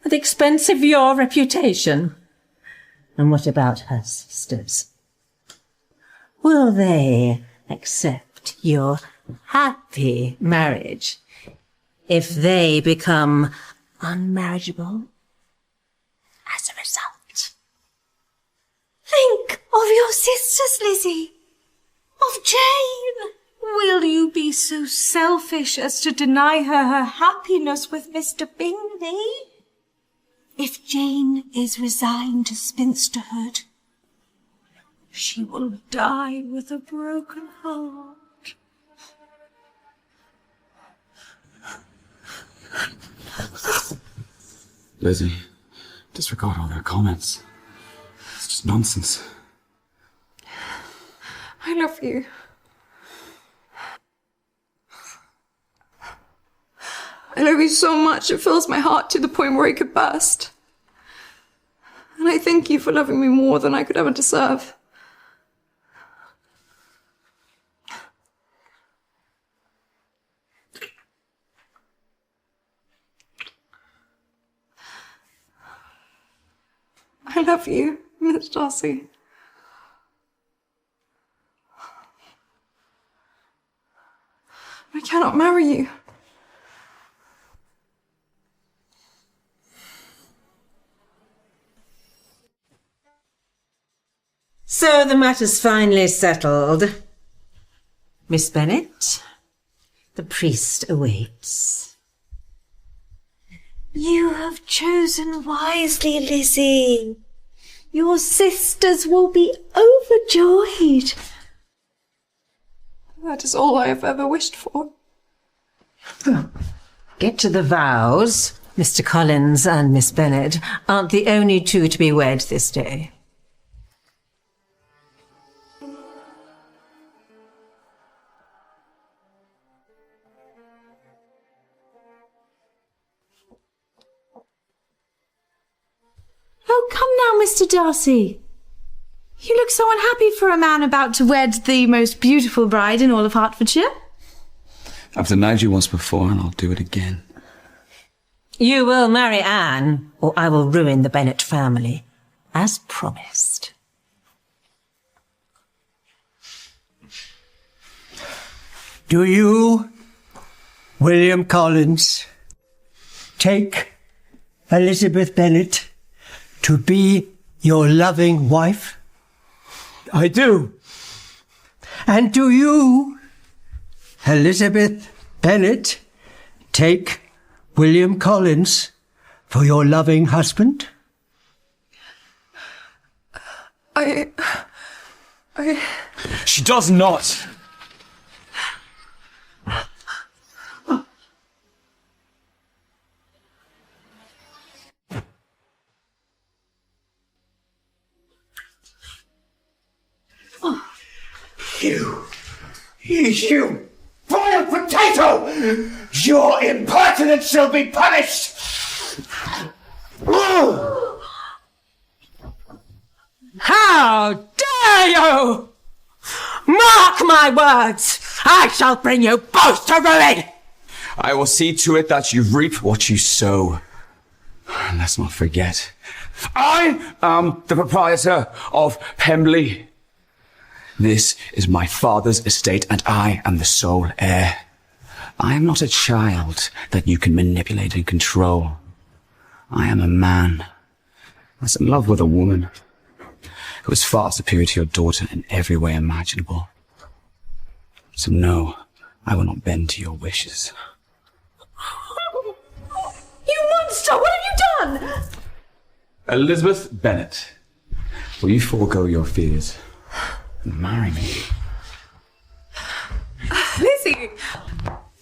At the expense of your reputation? And what about her sisters? Will they accept your happy marriage if they become unmarriageable as a result? Think of your sisters, Lizzie. Of Jane. Will you be so selfish as to deny her happiness with Mr. Bingley? If Jane is resigned to spinsterhood, she will die with a broken heart. Lizzie, disregard all their comments. It's just nonsense. I love you. I love you so much it fills my heart to the point where it could burst. And I thank you for loving me more than I could ever deserve. I love you, Miss Darcy. I cannot marry you. So the matter's finally settled. Miss Bennet, the priest awaits. You have chosen wisely, Lizzie. Your sisters will be overjoyed. That is all I have ever wished for. Get to the vows. Mr. Collins and Miss Bennet aren't the only two to be wed this day. Oh, come now, Mr. Darcy. You look so unhappy for a man about to wed the most beautiful bride in all of Hertfordshire. I've denied you once before, and I'll do it again. You will marry Anne, or I will ruin the Bennet family, as promised. Do you, William Collins, take Elizabeth Bennet to be your loving wife? I do. And do you, Elizabeth Bennet, take William Collins For your loving husband? She does not! You vile potato! Your impertinence shall be punished! How dare you! Mark my words! I shall bring you both to ruin! I will see to it that you reap what you sow. And let's not forget, I am the proprietor of Pemberley. This is my father's estate, and I am the sole heir. I am not a child that you can manipulate and control. I am a man that's in love with a woman who is far superior to your daughter in every way imaginable. So no, I will not bend to your wishes. You monster! What have you done? Elizabeth Bennet, will you forego your fears and marry me? Lizzie,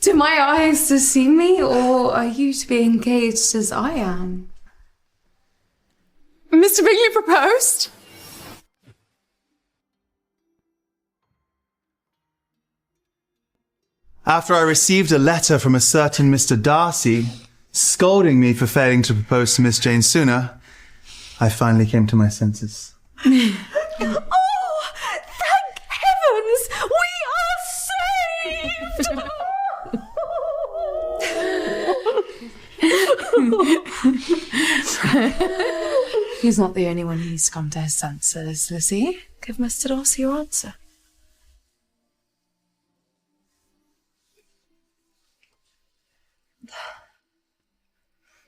do my eyes deceive me, or are you to be engaged as I am? Mr. Bingley proposed? After I received a letter from a certain Mr. Darcy scolding me for failing to propose to Miss Jane sooner, I finally came to my senses. Oh, thank heavens! We are saved! He's not the only one who's come to his senses, Lizzie. Give Mr. Darcy your answer.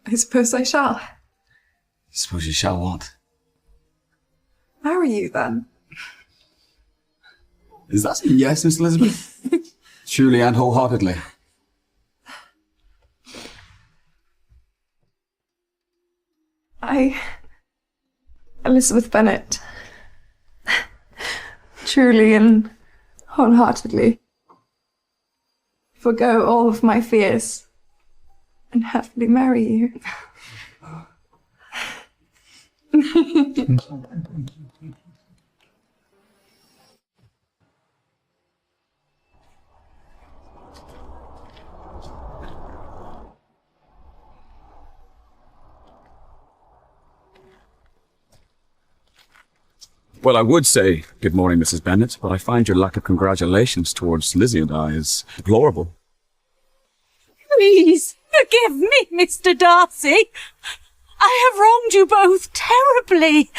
I suppose I shall. Suppose you shall what? Marry you, then. Is that a yes, Miss Elizabeth? Truly and wholeheartedly. Elizabeth Bennet, truly and wholeheartedly, forgo all of my fears and happily marry you. Well, I would say good morning, Mrs. Bennet, but I find your lack of congratulations towards Lizzie and I is deplorable. Please forgive me, Mr. Darcy. I have wronged you both terribly.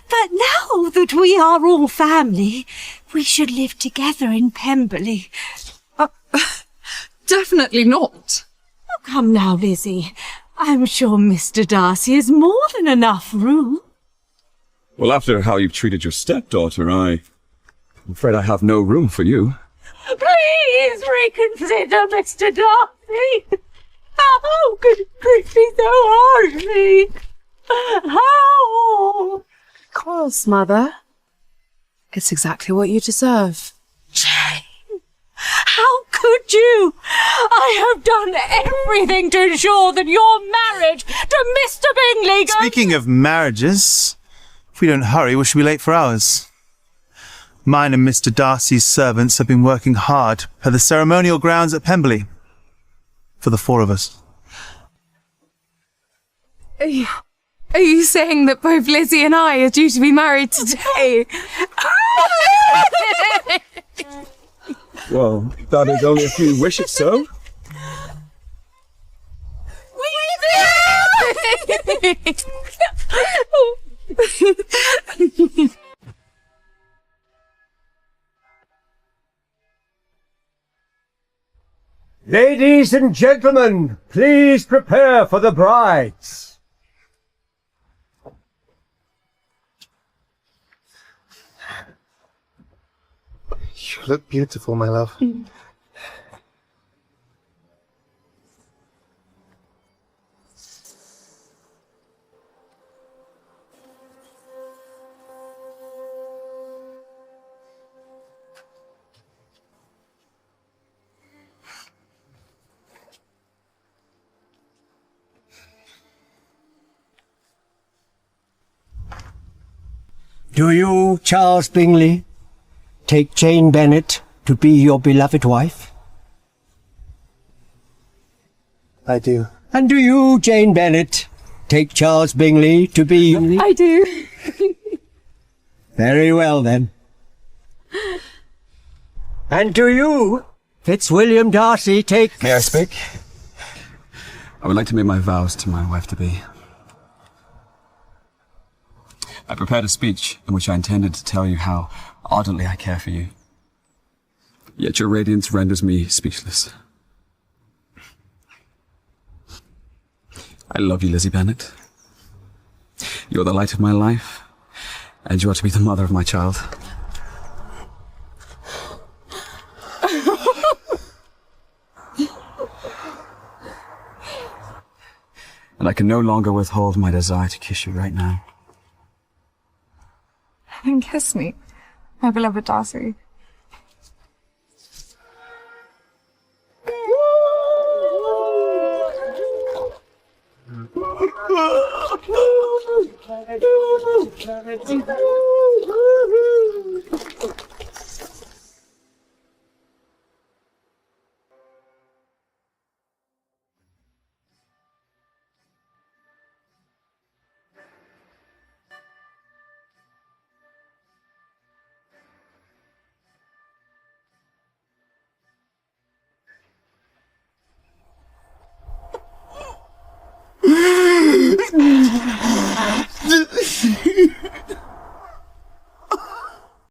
But now that we are all family, we should live together in Pemberley. Definitely not. Oh, come now, Lizzie. I'm sure Mr. Darcy has more than enough room. Well, after how you've treated your stepdaughter, I'm afraid I have no room for you. Please reconsider, Mr. Darcy. How could you treat me so harshly? How? Of course, Mother. It's exactly what you deserve. Jane, how could you? I have done everything to ensure that your marriage to Mr. Bingley goes... Speaking of marriages, if we don't hurry, we shall be late for ours. Mine and Mr. Darcy's servants have been working hard at the ceremonial grounds at Pemberley. For the four of us. Are you saying that both Lizzie and I are due to be married today? Well, that is only a few wishes, so. Ladies and gentlemen, please prepare for the brides. You look beautiful, my love. Do you, Charles Bingley, take Jane Bennet to be your beloved wife? I do. And do you, Jane Bennet, take Charles Bingley to be... I do. Very well, then. And do you, Fitzwilliam Darcy, take... May I speak? I would like to make my vows to my wife-to-be. I prepared a speech in which I intended to tell you how ardently I care for you. Yet your radiance renders me speechless. I love you, Lizzie Bennet. You're the light of my life, and you are to be the mother of my child. And I can no longer withhold my desire to kiss you right now. Then kiss me, my beloved Darcy.